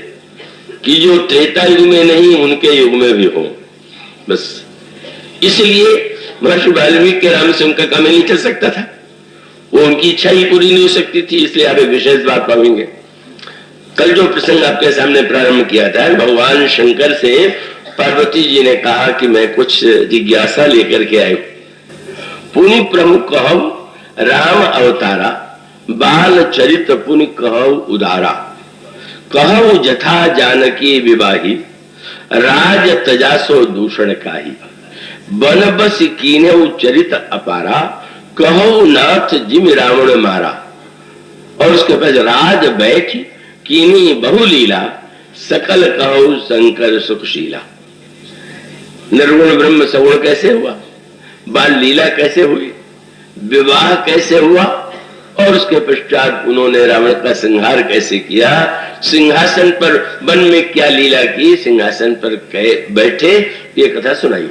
कि जो त्रेता युग में नहीं उनके युग में भी हो, बस। इसलिए महर्षि वाल्मीकि के राम से उनका काम नहीं चल सकता था, वो उनकी इच्छा ही पूरी नहीं हो सकती थी। इसलिए आप एक विशेष बात पाएंगे, कल जो प्रसंग आपके सामने प्रारंभ किया था, भगवान शंकर से पार्वती जी ने कहा कि मैं कुछ जिज्ञासा लेकर के आई। पुनि प्रमुख कहु राम अवतारा, बाल चरित पुनि कहु उदारा, कहु जथा जानकी विवाही, राज तजासो दूषण काही, बन बस कीन्हु चरित अपारा, कहु नाथ जिमि रावण मारा। और उसके पास राज बैठ कीनी बहुलीला, सकल कहु शंकर सुखशीला। निर्गुण ब्रह्म सगुण कैसे हुआ, बाल लीला कैसे हुई, विवाह कैसे हुआ, और उसके पश्चात उन्होंने रावण का संहार कैसे किया, सिंहासन पर वन में क्या लीला की, सिंहासन पर बैठे, ये कथा सुनाई।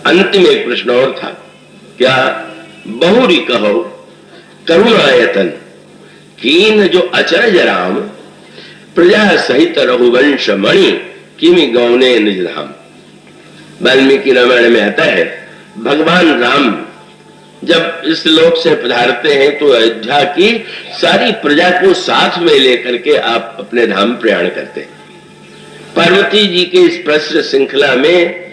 अंतिम एक प्रश्न और था, क्या बहुरी कहो करुणायतन कीन जो अचरज राम, प्रजा सहित रघुवंश मणि किमि गौने निज धाम। वाल्मीकि रामायण में आता है, भगवान राम जब इस लोक से पधारते हैं तो अयोध्या की सारी प्रजा को साथ में लेकर के आप अपने धाम प्रयाण करते हैं। पार्वती जी के इस प्रश्न श्रृंखला में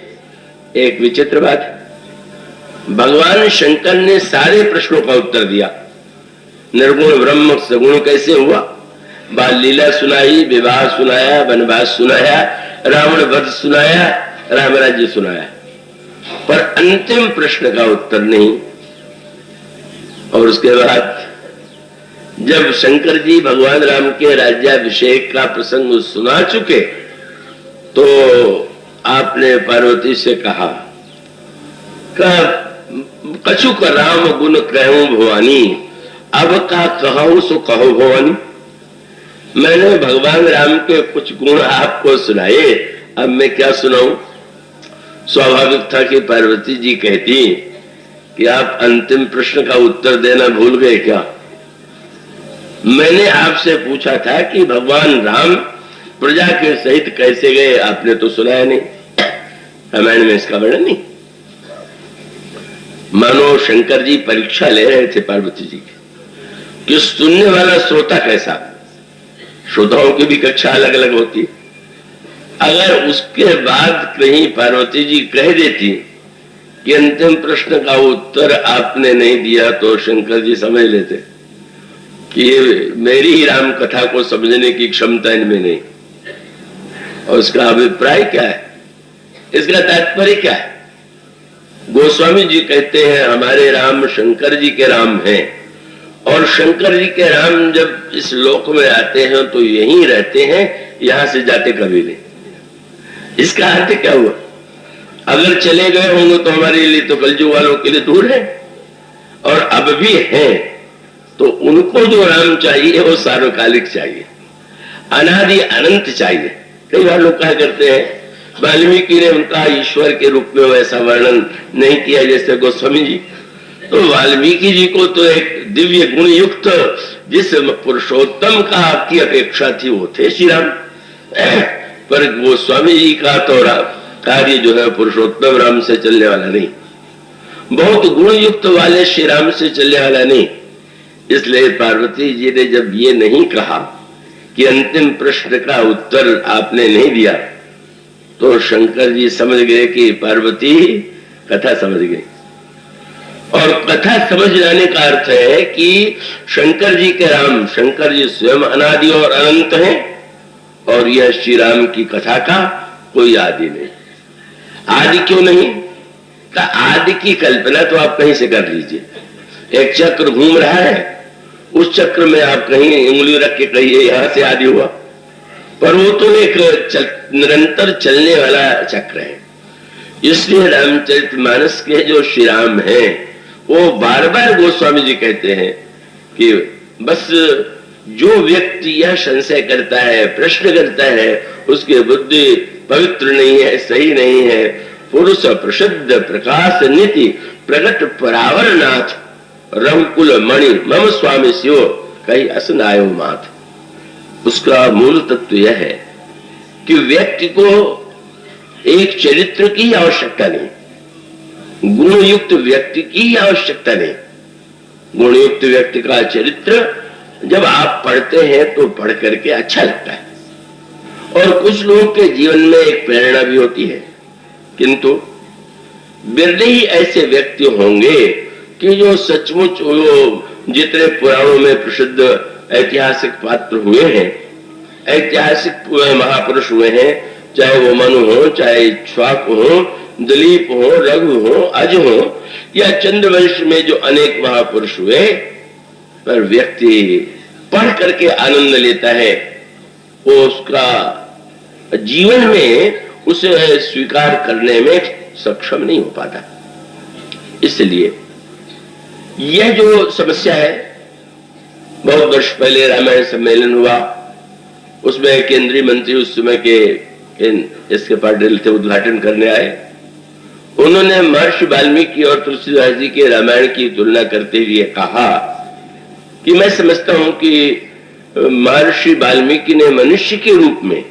एक विचित्र बात है, भगवान शंकर ने सारे प्रश्नों का उत्तर दिया। निर्गुण ब्रह्म सगुण कैसे हुआ, बाल लीला सुनाई, विवाह सुनाया, वनवास सुनाया, रावण वध सुनाया, राम राज्य सुनाया, पर अंतिम प्रश्न का उत्तर नहीं। और उसके बाद जब शंकर जी भगवान राम के राज्याभिषेक का प्रसंग सुना चुके तो आपने पार्वती से कहा कछु का राम गुण कहूं भवानी, अब का कहूं सो कहो भवानी। मैंने भगवान राम के कुछ गुण आपको सुनाए, अब मैं क्या सुनाऊं। स्वाभाविक था कि पार्वती जी कहती कि आप अंतिम प्रश्न का उत्तर देना भूल गए क्या। मैंने आपसे पूछा था कि भगवान राम प्रजा के सहित कैसे गए, आपने तो सुनाया नहीं, रामायण में इसका वर्णन नहीं। मानो शंकर जी परीक्षा ले रहे थे पार्वती जी की कि सुनने वाला श्रोता कैसा। श्रोताओं की भी कक्षा अलग अलग होती है। अगर उसके बाद कहीं पार्वती जी कह देती कि अंतिम प्रश्न का उत्तर आपने नहीं दिया तो शंकर जी समझ लेते कि ये मेरी ही राम कथा को समझने की क्षमता इनमें नहीं। और उसका अभिप्राय क्या है, इसका तात्पर्य क्या है। गोस्वामी जी कहते हैं हमारे राम शंकर जी के राम हैं, और शंकर जी के राम जब इस लोक में आते हैं तो यहीं रहते हैं, यहां से जाते कभी नहीं। इसका अर्थ क्या हुआ, अगर चले गए होंगे तो हमारे लिए तो कलयुग वालों के लिए दूर है, और अब भी हैं तो उनको जो राम चाहिए वो सार्वकालिक चाहिए, अनादि अनंत चाहिए। कई बार लोग कहा करते हैं वाल्मीकि ने उनका ईश्वर के रूप में वैसा वर्णन नहीं किया जैसे गोस्वामी जी। तो वाल्मीकि जी को तो एक दिव्य गुण युक्त जिस पुरुषोत्तम का आपकी अपेक्षा थी वो थे श्री राम, पर गोस्वामी जी का तो कार्य जो है पुरुषोत्तम राम से चलने वाला नहीं, बहुत गुण युक्त वाले श्री राम से चलने वाला नहीं। इसलिए पार्वती जी ने जब ये नहीं कहा कि अंतिम प्रश्न का उत्तर आपने नहीं दिया तो शंकर जी समझ गए कि पार्वती कथा समझ गई। और कथा समझ जाने का अर्थ है कि शंकर जी के राम, शंकर जी स्वयं अनादि और अनंत हैं, और यह श्री राम की कथा का कोई आदि नहीं। आदि क्यों नहीं, का आदि की कल्पना तो आप कहीं से कर लीजिए। एक चक्र घूम रहा है, उस चक्र में आप कहीं उंगली रख के कहिए यहां से आदि हुआ, पर वो तो एक निरंतर चलने वाला चक्र है। इसलिए रामचरितमानस के जो श्री राम हैं वो बार बार गोस्वामी जी कहते हैं कि बस जो व्यक्ति यह संशय करता है, प्रश्न करता है, उसकी बुद्धि पवित्र नहीं है, सही नहीं है, पुरुष प्रसिद्ध प्रकाश नीति प्रगट परावरनाथ रंकुल मणि मम स्वामी शिव कहीं असनायो माथ। उसका मूल तत्व यह है कि व्यक्ति को एक चरित्र की आवश्यकता नहीं, गुणयुक्त व्यक्ति की आवश्यकता नहीं। गुणयुक्त व्यक्ति का चरित्र जब आप पढ़ते हैं तो पढ़ करके अच्छा लगता है, और कुछ लोगों के जीवन में एक प्रेरणा भी होती है, किंतु बिरले ही ऐसे व्यक्ति होंगे कि जो सचमुच वो जितने पुराणों में प्रसिद्ध ऐतिहासिक पात्र हुए हैं, ऐतिहासिक महापुरुष हुए हैं, चाहे वो मनु हो, चाहे इक्ष्वाकु हो, दिलीप हो, रघु हो, अज हो, या चंद्रवंश में जो अनेक महापुरुष हुए, पर व्यक्ति पढ़ करके आनंद लेता है, वो उसका जीवन में उसे स्वीकार करने में सक्षम नहीं हो पाता। इसलिए यह जो समस्या है, बहुत वर्ष पहले रामायण सम्मेलन हुआ, उसमें केंद्रीय मंत्री उस समय के इसके पाटिल थे, उद्घाटन करने आए। उन्होंने महर्षि वाल्मीकि और तुलसीदास जी के रामायण की तुलना करते हुए कहा कि मैं समझता हूं कि महर्षि वाल्मीकि ने मनुष्य के रूप में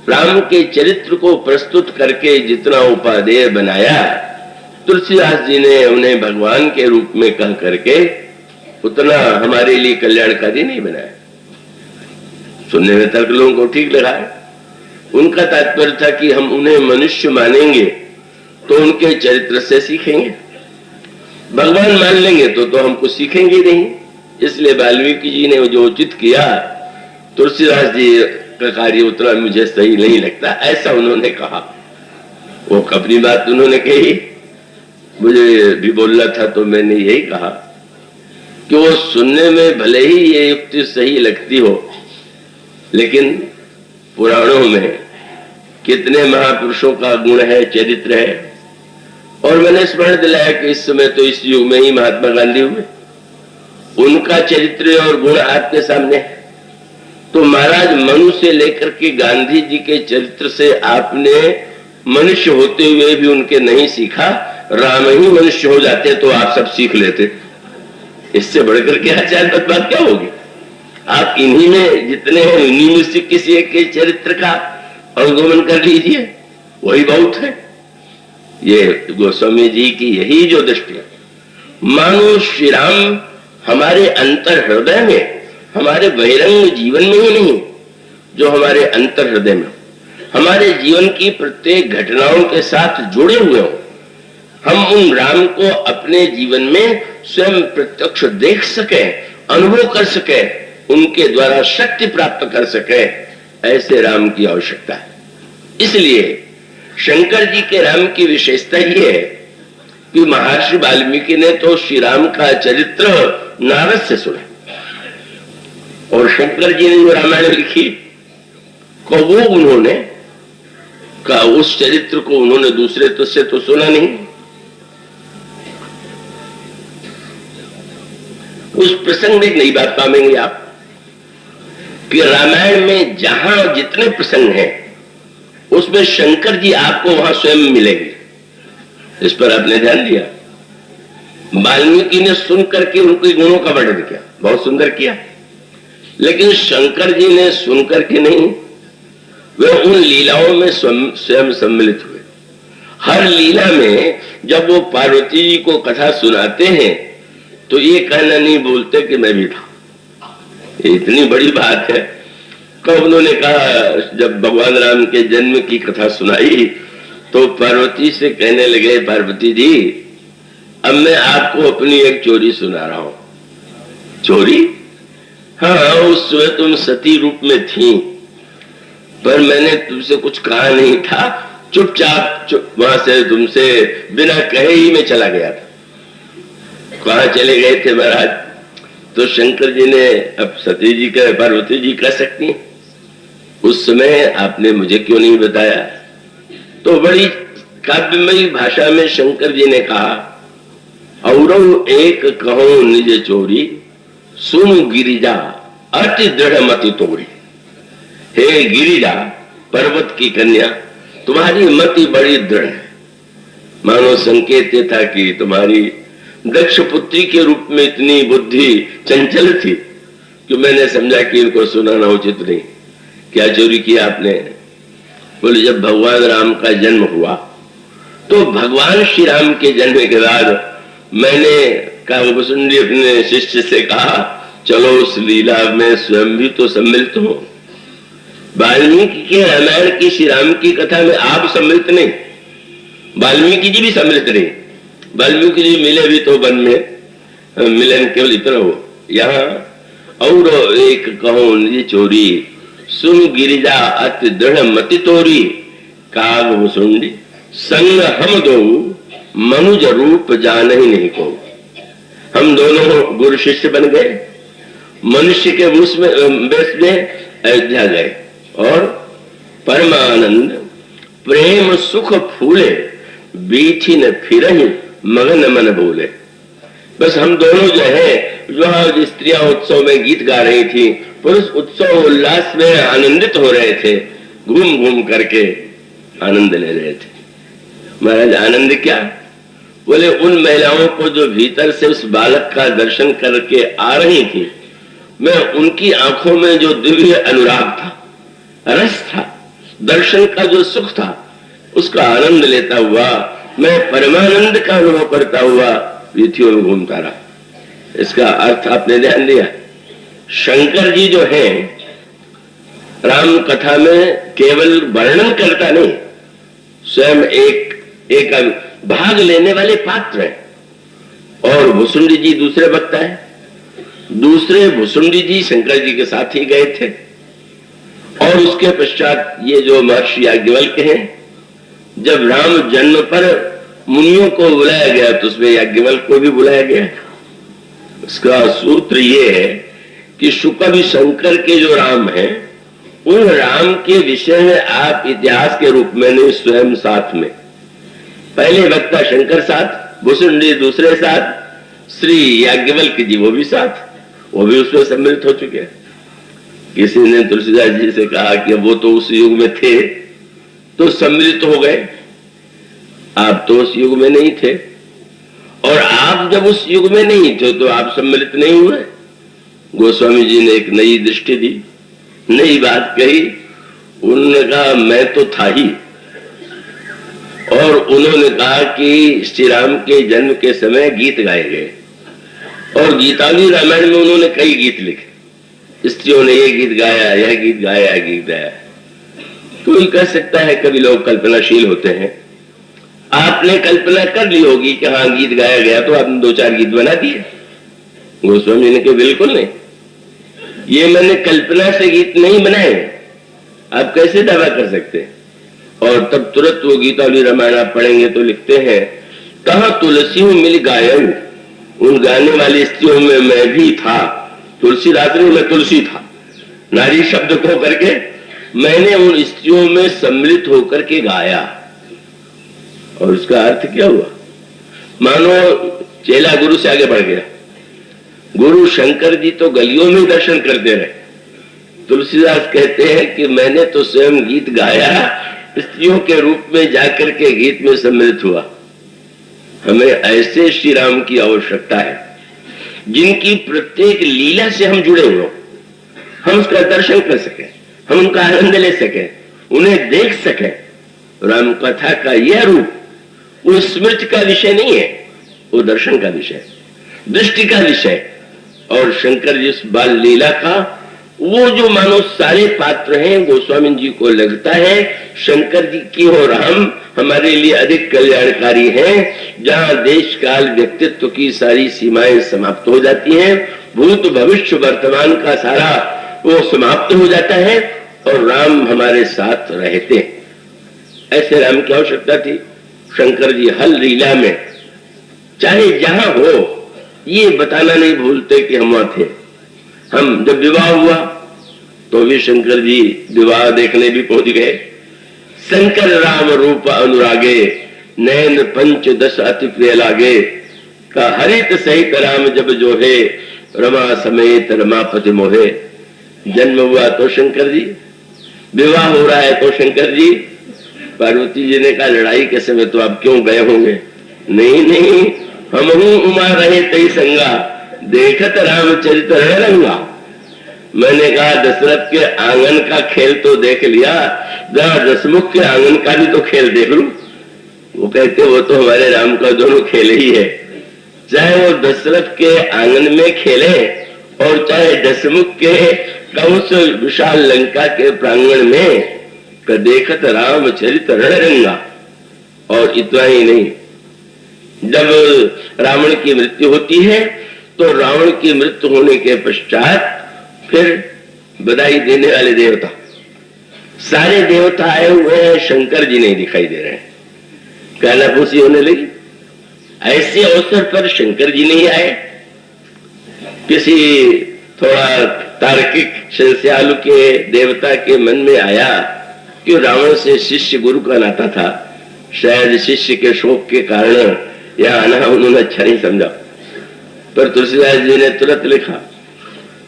राम के चरित्र को प्रस्तुत करके जितना उपादेय बनाया, तुलसीदास जी ने उन्हें भगवान के रूप में कह करके उतना हमारे लिए कल्याणकारी नहीं बनाया। सुनने में तर्क लोगों को ठीक लगा है। उनका तात्पर्य था कि हम उन्हें मनुष्य मानेंगे तो उनके चरित्र से सीखेंगे, भगवान मान लेंगे तो हमको सीखेंगे नहीं। इसलिए वाल्मीकि जी ने जो उचित किया, तुलसीदास जी का कार्य उतना मुझे सही नहीं लगता, ऐसा उन्होंने कहा। वो अपनी बात उन्होंने कही, मुझे भी बोलना था तो मैंने यही कहा। कि वो सुनने में भले ही ये युक्ति सही लगती हो, लेकिन पुराणों में कितने महापुरुषों का गुण है, चरित्र है। और मैंने स्मरण दिलाया कि इस समय तो इस युग में ही महात्मा गांधी हुए, उनका चरित्र और गुण आपके सामने है। तो महाराज मनु से लेकर के गांधी जी के चरित्र से आपने मनुष्य होते हुए भी उनके नहीं सीखा, राम ही मनुष्य हो जाते तो आप सब सीख लेते। इससे बढ़कर के आचार्य बात क्या होगी? आप इन्हीं में जितने हैं उन्हीं में से किसी एक के चरित्र का अनुगमन कर लीजिए, वही बहुत है। ये गोस्वामी जी की यही जो दृष्टि है, मानो श्री राम हमारे अंतर हृदय में, हमारे बहिरंग जीवन में ही नहीं, जो हमारे अंतर हृदय में, हमारे जीवन की प्रत्येक घटनाओं के साथ जुड़े हुए हों। हम उन राम को अपने जीवन में स्वयं प्रत्यक्ष देख सके, अनुभव कर सके, उनके द्वारा शक्ति प्राप्त कर सके, ऐसे राम की आवश्यकता है। इसलिए शंकर जी के राम की विशेषता ये है कि महर्षि वाल्मीकि ने तो श्री राम का चरित्र नारद से सुना, और शंकर जी ने जो रामायण लिखी को वो उन्होंने का उस चरित्र को उन्होंने दूसरे तो से तो सुना नहीं। उस प्रसंग में नई बात पाएंगे आप कि रामायण में जहां जितने प्रसंग हैं उसमें शंकर जी आपको वहां स्वयं मिलेंगे। इस पर आपने ध्यान दिया? वाल्मीकि ने सुनकर के उनके गुणों का वर्णन किया, बहुत सुंदर किया, लेकिन शंकर जी ने सुनकर के नहीं, वे उन लीलाओं में स्वयं सम्मिलित हुए। हर लीला में जब वो पार्वती जी को कथा सुनाते हैं तो ये कहना नहीं बोलते कि मैं भी था। इतनी बड़ी बात है। कब उन्होंने कहा, जब भगवान राम के जन्म की कथा सुनाई तो पार्वती से कहने लगे, पार्वती जी अब मैं आपको अपनी एक चोरी सुना रहा हूं। चोरी? हाँ, उस समय तुम सती रूप में थी, पर मैंने तुमसे कुछ कहा नहीं था, चुपचाप वहां से तुमसे बिना कहे ही मैं चला गया था। कहां चले गए थे महाराज? तो शंकर जी ने, अब सती जी का पार्वती जी कह सकती हैं, उस समय आपने मुझे क्यों नहीं बताया? तो बड़ी काव्यमयी भाषा में शंकर जी ने कहा, और एक कहो निज चोरी, सुन गिरिजा अति दृढ़ मति तोड़ी। हे गिरिजा, पर्वत की कन्या, तुम्हारी मति बड़ी दृढ़ है। मानो संकेत ये था कि तुम्हारी दक्ष पुत्री के रूप में इतनी बुद्धि चंचल थी कि मैंने समझा कि इनको सुनाना उचित नहीं। क्या चोरी किया आपने? बोले, जब भगवान राम का जन्म हुआ तो भगवान श्री राम के जन्म के बाद मैंने कागभूषुंडी अपने शिष्य से कहा, चलो उस लीला में स्वयं भी तो सम्मिलित हो। वाल्मीकि के रामायण की श्री राम की कथा में आप सम्मिलित नहीं, वाल्मीकि जी भी सम्मिलित नहीं। वाल्मीकि जी मिले भी तो वन में, मिलन केवल इतना हो। यहाँ और एक कहो निज चोरी, सुन गिरिजा अति दृढ़ मति तोरी, कागभूषुंडी संग हम दो मनुज रूप जान ही नहीं को। हम दोनों गुरु शिष्य बन गए, मनुष्य के वेश में अयोध्या गए, और परमानंद प्रेम सुख फूले, बीठी न फिर मगन मन भूले। बस हम दोनों जो है, जो स्त्रियां उत्सव में गीत गा रही थी, पुरुष उत्सव उल्लास में आनंदित हो रहे थे, घूम घूम करके आनंद ले रहे थे। महाराज आनंद क्या? बोले, उन महिलाओं को जो भीतर से उस बालक का दर्शन करके आ रही थी, मैं उनकी आंखों में जो दिव्य अनुराग था, रस था, दर्शन का जो सुख था, उसका आनंद लेता हुआ मैं परमानंद का अनुभव करता हुआ वीथियों में घूमता रहा। इसका अर्थ आपने ध्यान दिया? शंकर जी जो है राम कथा में केवल वर्णन करता नहीं, स्वयं एक भाग लेने वाले पात्र है। और भुसुंडी जी दूसरे वक्ता है। दूसरे भुसुंडी जी शंकर जी के साथ ही गए थे, और उसके पश्चात ये जो महर्षि याज्ञवल्क्य हैं, जब राम जन्म पर मुनियों को बुलाया गया तो उसमें याज्ञवल्क्य को भी बुलाया गया। उसका सूत्र ये है कि शुकवि शंकर के जो राम हैं, उन राम के विषय में आप इतिहास के रूप में नहीं, स्वयं साथ में, पहले वक्ता शंकर साथ, भुसुंडी दूसरे साथ, श्री याज्ञवल्क्य जी वो भी साथ, वो भी उसमें सम्मिलित हो चुके हैं। किसी ने तुलसीदास जी से कहा कि वो तो उस युग में थे तो सम्मिलित हो गए, आप तो उस युग में नहीं थे, और आप जब उस युग में नहीं थे तो आप सम्मिलित नहीं हुए। गोस्वामी जी ने एक नई दृष्टि दी, नई बात कही। उन्होंने कहा मैं तो था ही, और उन्होंने कहा कि श्री राम के जन्म के समय गीत गाए गए, और गीतावली रामायण में उन्होंने कई गीत लिखे। स्त्रियों ने ये गीत गाया, यह गीत गाया, यह गीत गाया। कोई कह सकता है, कभी लोग कल्पनाशील होते हैं, आपने कल्पना कर ली होगी कि हाँ गीत गाया गया तो आपने 2-4 गीत बना दिए। गोस्वामी ने कहा बिल्कुल नहीं, ये मैंने कल्पना से गीत नहीं बनाए, आप कैसे दावा कर सकते हैं। और तब तुरंत वो गीतावली रामायण आप पढ़ेंगे तो लिखते हैं, कहाँ तुलसी मिल गायन, उन गाने वाली स्त्रियों में मैं भी था, तुलसी रात्रि में तुलसी था, नारी शब्द को करके मैंने उन स्त्रियों में सम्मिलित होकर के गाया। और उसका अर्थ क्या हुआ, मानो चेला गुरु से आगे बढ़ गया। गुरु शंकर जी तो गलियों में दर्शन करते रहे, तुलसीदास कहते हैं कि मैंने तो स्वयं गीत गाया, स्त्रियों के रूप में जाकर के गीत में सम्मिलित हुआ। हमें ऐसे श्री राम की आवश्यकता है जिनकी प्रत्येक लीला से हम जुड़े हुए, हम उसका दर्शन कर सकें, हम उनका आनंद ले सकें, उन्हें देख सकें। राम कथा का यह रूप वो स्मृति का विषय नहीं है, वो दर्शन का विषय, दृष्टि का विषय। और शंकर जी उस बाल लीला का वो जो मानो सारे पात्र हैं, गोस्वामी जी को लगता है शंकर जी की और हम हमारे लिए अधिक कल्याणकारी हैं। जहां देश काल व्यक्तित्व की सारी सीमाएं समाप्त हो जाती हैं, भूत भविष्य वर्तमान का सारा वो समाप्त हो जाता है और राम हमारे साथ रहते हैं। ऐसे राम की आवश्यकता थी। शंकर जी हल लीला में चाहे जहां हो ये बताना नहीं भूलते कि हम वहां थे। हम जब विवाह हुआ तो भी शंकर जी विवाह देखने भी पहुंच गए। शंकर राम रूप अनुरागे, नैन पंच दश अति प्रिय लागे, का हरित सहित राम जब जो है, रमा समेत रमापति मोहे। जन्म हुआ तो शंकर जी, विवाह हो रहा है तो शंकर जी। पार्वती जी ने कहा लड़ाई के समय तो आप क्यों गए होंगे? नहीं नहीं, हम उमा रहे तई संगा, देखत रामचरित रणरंगा। मैंने कहा दशरथ के आंगन का खेल तो देख लिया, जरा दशमुख के आंगन का भी तो खेल देख लूं। वो कहते वो तो हमारे राम का दोनों खेल ही है, चाहे वो दशरथ के आंगन में खेले और चाहे दशमुख के कंस विशाल लंका के प्रांगण में, देखत रामचरित रणरंगा। और इतना ही नहीं, जब रावण की मृत्यु होती है तो रावण की मृत्यु होने के पश्चात फिर बधाई देने वाले देवता, सारे देवता आए हुए हैं, शंकर जी नहीं दिखाई दे रहे हैं। कानाफूसी होने लगी। ऐसे अवसर पर शंकर जी नहीं आए। किसी थोड़ा तार्किक संस्यालु के देवता के मन में आया कि रावण से शिष्य गुरु का नाता था, शायद शिष्य के शोक के कारण यह आना उन्होंने अच्छा नहीं समझा। पर तुलसीदास जी ने तुरंत लिखा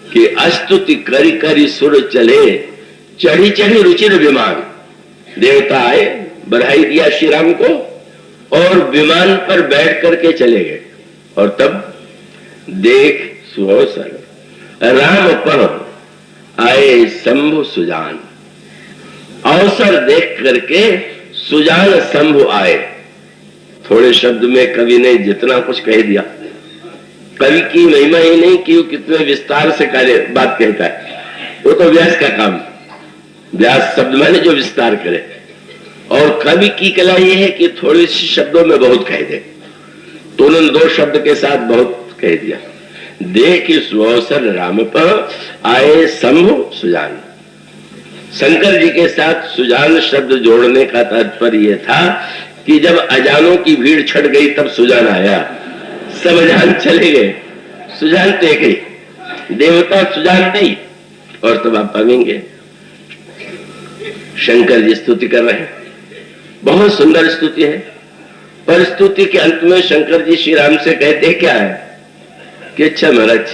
कि अस्तुति करी करी सुर चले, चढ़ी चढ़ी रुचिर विमान। देवता आए, बधाई दिया श्री राम को और विमान पर बैठ करके चले गए। और तब देख सुअवसर राम पर आए शंभु सुजान। अवसर देख करके सुजान शंभु आए। थोड़े शब्द में कवि ने जितना कुछ कह दिया। कवि की महिमा ही नहीं कि वो कितने विस्तार से बात कहता है, वो तो व्यास का काम। व्यास शब्द माने जो विस्तार करे, और कवि की कला ये है कि थोड़े से शब्दों में बहुत कह दे। तो उन्होंने 2 शब्द के साथ बहुत कह दिया। देख सुअवसर राम पर आए शंभु सुजान। शंकर जी के साथ सुजान शब्द जोड़ने का तात्पर्य यह था कि जब अजानों की भीड़ छट गई तब सुजान आया। सब अजान चले गए, सुजानते एक ही, देवता सुजानते ही, और तब आप पाएंगे। शंकर जी स्तुति कर रहे हैं, बहुत सुंदर स्तुति है। पर स्तुति के अंत में शंकर जी श्री राम से कहते क्या है कि अच्छा महाराज,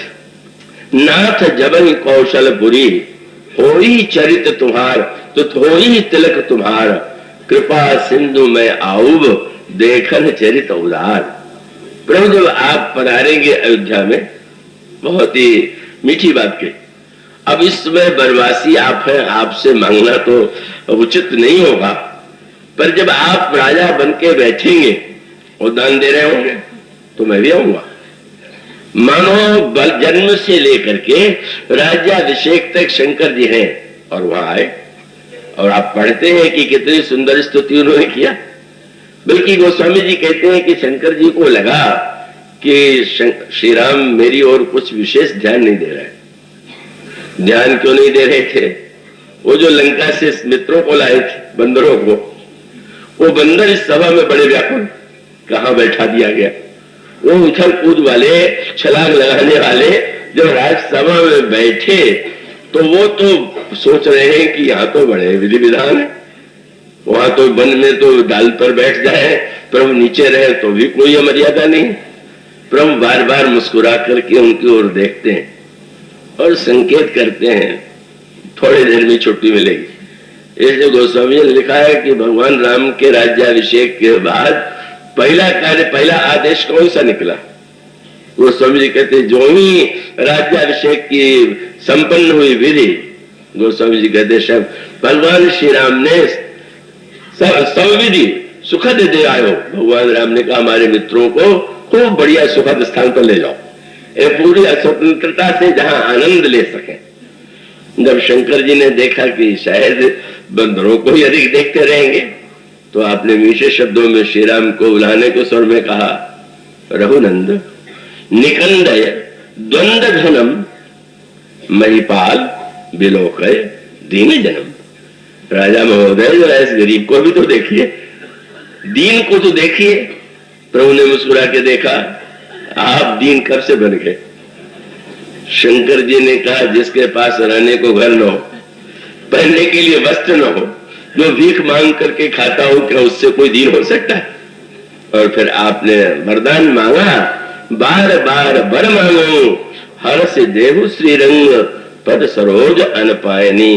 नाथ जबन कौशलपुरी होई चरित तुम्हार, तो होई तिलक तुम्हार, कृपा सिंधु में आऊब देखन चरित उदार। प्रभु जब आप पधारेंगे अयोध्या में, बहुत ही मीठी बात कही। अब इस समय वनवासी आप हैं, आपसे मांगना तो उचित नहीं होगा, पर जब आप राजा बन के बैठेंगे और दान दे रहे होंगे तो मैं भी आऊंगा। मानो बल जन्म से लेकर के राज्याभिषेक तक शंकर जी हैं और वहां आए, और आप पढ़ते हैं कि कितनी सुंदर स्तुति उन्होंने किया। बल्कि गोस्वामी जी कहते हैं कि शंकर जी को लगा कि श्री राम मेरी ओर कुछ विशेष ध्यान नहीं दे रहे। ध्यान क्यों नहीं दे रहे थे? वो जो लंका से मित्रों को लाए थे, बंदरों को, वो बंदर इस सभा में बड़े व्याकुल, कहां बैठा दिया गया। वो उछल कूद वाले, छलांग लगाने वाले जब राजसभा में बैठे तो वो तो सोच रहे हैं कि यहाँ तो बड़े विधि विधान है, वहां तो वन में तो डाल पर बैठ जाए, प्रभु नीचे रहे तो भी कोई मर्यादा नहीं। प्रभु बार बार मुस्कुरा करके उनकी ओर देखते हैं और संकेत करते हैं थोड़ी देर में छुट्टी मिलेगी। इस जो गोस्वामी ने लिखा है कि भगवान राम के राज्याभिषेक के बाद पहला कार्य, पहला आदेश कौन सा निकला? गोस्वामी जी कहते जो ही राज्याभिषेक की संपन्न हुई विधि, गोस्वामी जी कहते सब भगवान श्री राम ने सब विधि सुखद दे आयो। भगवान राम ने कहा हमारे मित्रों को खूब बढ़िया सुखद स्थान पर ले जाओ, पूरी स्वतंत्रता से जहां आनंद ले सके। जब शंकर जी ने देखा कि शायद बंदरों को ही अधिक देखते रहेंगे, तो आपने मीठे शब्दों में श्री राम को बुलाने के स्वर में कहा, रघुनंद निकंदय द्वंद घनम महिपाल बिलोकय दीन जन्म। राजा महोदय जरा इस गरीब को भी तो देखिए, दीन को तो देखिए। प्रभु ने मुस्कुरा के देखा, आप दीन कब से बन गए? शंकर जी ने कहा जिसके पास रहने को घर न हो, पहनने के लिए वस्त्र न हो, जो भीख मांग करके खाता हो, क्या उससे कोई दीन हो सकता है? और फिर आपने वरदान मांगा, बार बार वर मांगो हर से देहु श्री रंग पद सरोज अनपायनी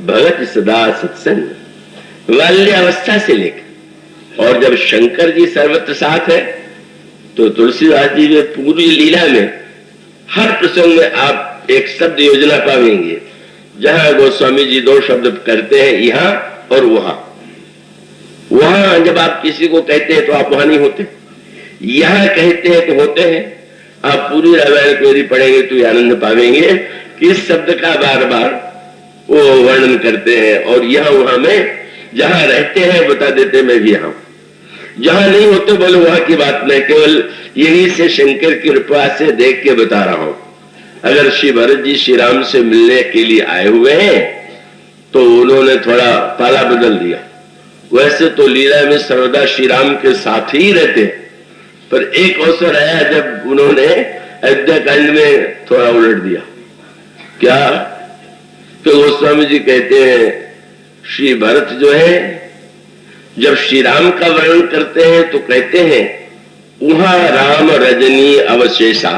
भगत सदा सत्संग। बाल्यावस्था से लेकर और जब शंकर जी सर्वत्र साथ है, तो तुलसीदास जी ने पूरी लीला में हर प्रसंग में आप एक शब्द योजना पाएंगे, जहां गोस्वामी जी दो शब्द करते हैं, यहां और वहां। वहां जब आप किसी को कहते हैं तो आप वहां नहीं होते, यहां कहते हैं तो होते हैं। आप पूरी रामायण को यदि पढ़ेंगे तो आनंद पाएंगे कि इस शब्द का बार बार वो वर्णन करते हैं। और यहां वहां में जहां रहते हैं बता देते मैं भी यहां, जहां नहीं होते बोले वहां की बात नहीं, केवल यही से शंकर की कृपा से देख के बता रहा हूं। अगर श्री भरत जी श्री राम से मिलने के लिए आए हुए हैं तो उन्होंने थोड़ा पाला बदल दिया। वैसे तो लीला में सर्वदा श्री राम के साथ ही रहते, पर एक अवसर आया जब उन्होंने अयोध्या कांड में थोड़ा उलट दिया। क्या? तो गोस्वामी जी कहते हैं श्री भरत जो है जब श्री राम का वर्णन करते हैं तो कहते हैं वहां राम रजनी अवशेषा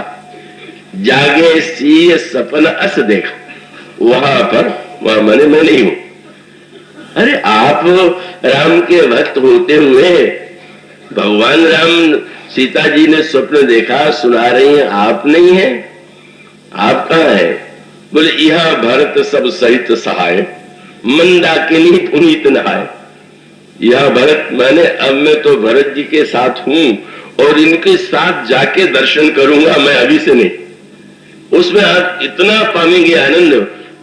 जागे सी सपन अस देखा। वहां पर वहां मने मैं नहीं हूं। अरे आप राम के भक्त होते हुए भगवान राम सीता जी ने स्वप्न देखा, सुना रही हैं, आप नहीं है? आप कहां है? बोले यहां भरत सब सहित सहाय मंदाकिनी पुनीत नहाय। यह भरत माने अब मैं तो भरत जी के साथ हूं और इनके साथ जाके दर्शन करूंगा, मैं अभी से नहीं। उसमें आप इतना पाएंगे आनंद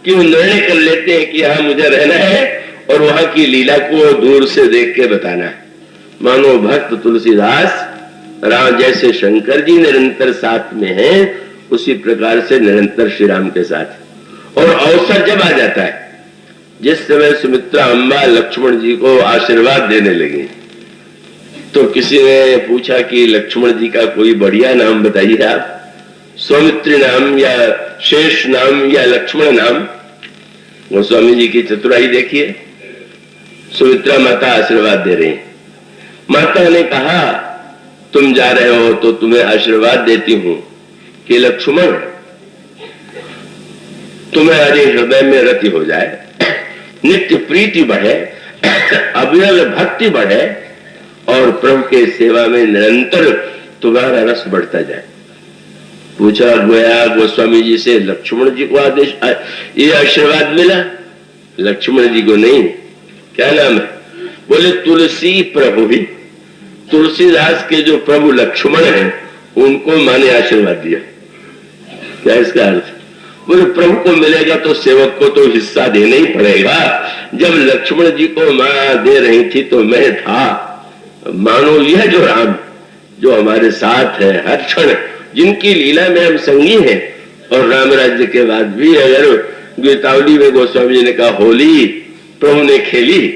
कि वो निर्णय कर लेते हैं कि यहां मुझे रहना है और वहां की लीला को दूर से देख के बताना है। मानो भक्त तुलसीदास राम जैसे शंकर जी निरंतर साथ में हैं, उसी प्रकार से निरंतर श्री राम के साथ। और अवसर जब आ जाता है, जिस समय सुमित्रा अम्बा लक्ष्मण जी को आशीर्वाद देने लगी, तो किसी ने पूछा कि लक्ष्मण जी का कोई बढ़िया नाम बताइए आप। सौमित्र नाम या शेष नाम या लक्ष्मण नाम। गोस्वामी जी की चतुराई देखिए। सुमित्रा माता आशीर्वाद दे रही। माता ने कहा तुम जा रहे हो तो तुम्हें आशीर्वाद देती हूं कि लक्ष्मण तुम्हारे हृदय में रति हो जाए, नित्य प्रीति बढ़े, अविरल भक्ति बढ़े और प्रभु के सेवा में निरंतर तुम्हारा रस बढ़ता जाए। पूछा गया गोस्वामी जी से, लक्ष्मण जी को आदेश ये आशीर्वाद मिला? लक्ष्मण जी को नहीं। क्या नाम है? बोले तुलसी प्रभु ही। तुलसीदास के जो प्रभु लक्ष्मण हैं उनको मां ने आशीर्वाद दिया। क्या इसका अर्थ? बोले प्रभु को मिलेगा तो सेवक को तो हिस्सा देना ही पड़ेगा। जब लक्ष्मण जी को मां दे रही थी तो मैं था। मानो यह जो राम जो हमारे साथ है हर क्षण, जिनकी लीला में हम संगी हैं, और राम राज्य के बाद भी अगर गीतावली में गोस्वामी जी ने कहा होली प्रभु ने खेली,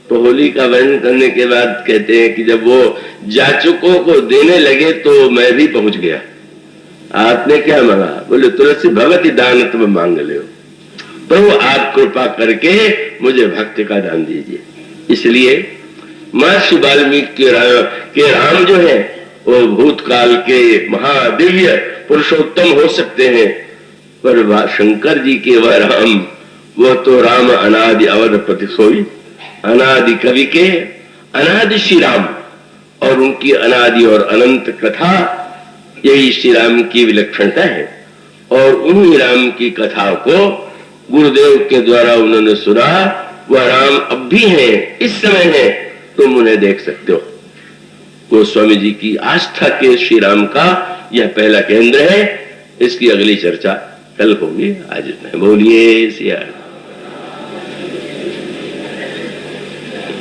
तो होली का वर्णन करने के बाद कहते हैं कि जब वो जाचकों को देने लगे तो मैं भी पहुंच गया। आपने क्या मांगा? बोले तुलसी भगवती दान तुम मांग ले। प्रभु आप कृपा करके मुझे भक्ति का दान दीजिए। इसलिए महर्षि वाल्मीकि के राम जो है वो भूतकाल के महादिव्य पुरुषोत्तम हो सकते हैं, पर शंकर जी के वह राम, वो तो राम अनादि अवधपति सोई। अनादि कवि के अनादि श्री राम और उनकी अनादि और अनंत कथा, यही श्री राम की विलक्षणता है। और उन्हीं राम की कथा को गुरुदेव के द्वारा उन्होंने सुना। वह राम अब भी है, इस समय है, तुम उन्हें देख सकते हो। गोस्वामी जी की आस्था के श्री राम का यह पहला केंद्र है। इसकी अगली चर्चा कल होगी। आज इतना बोलिए सिया।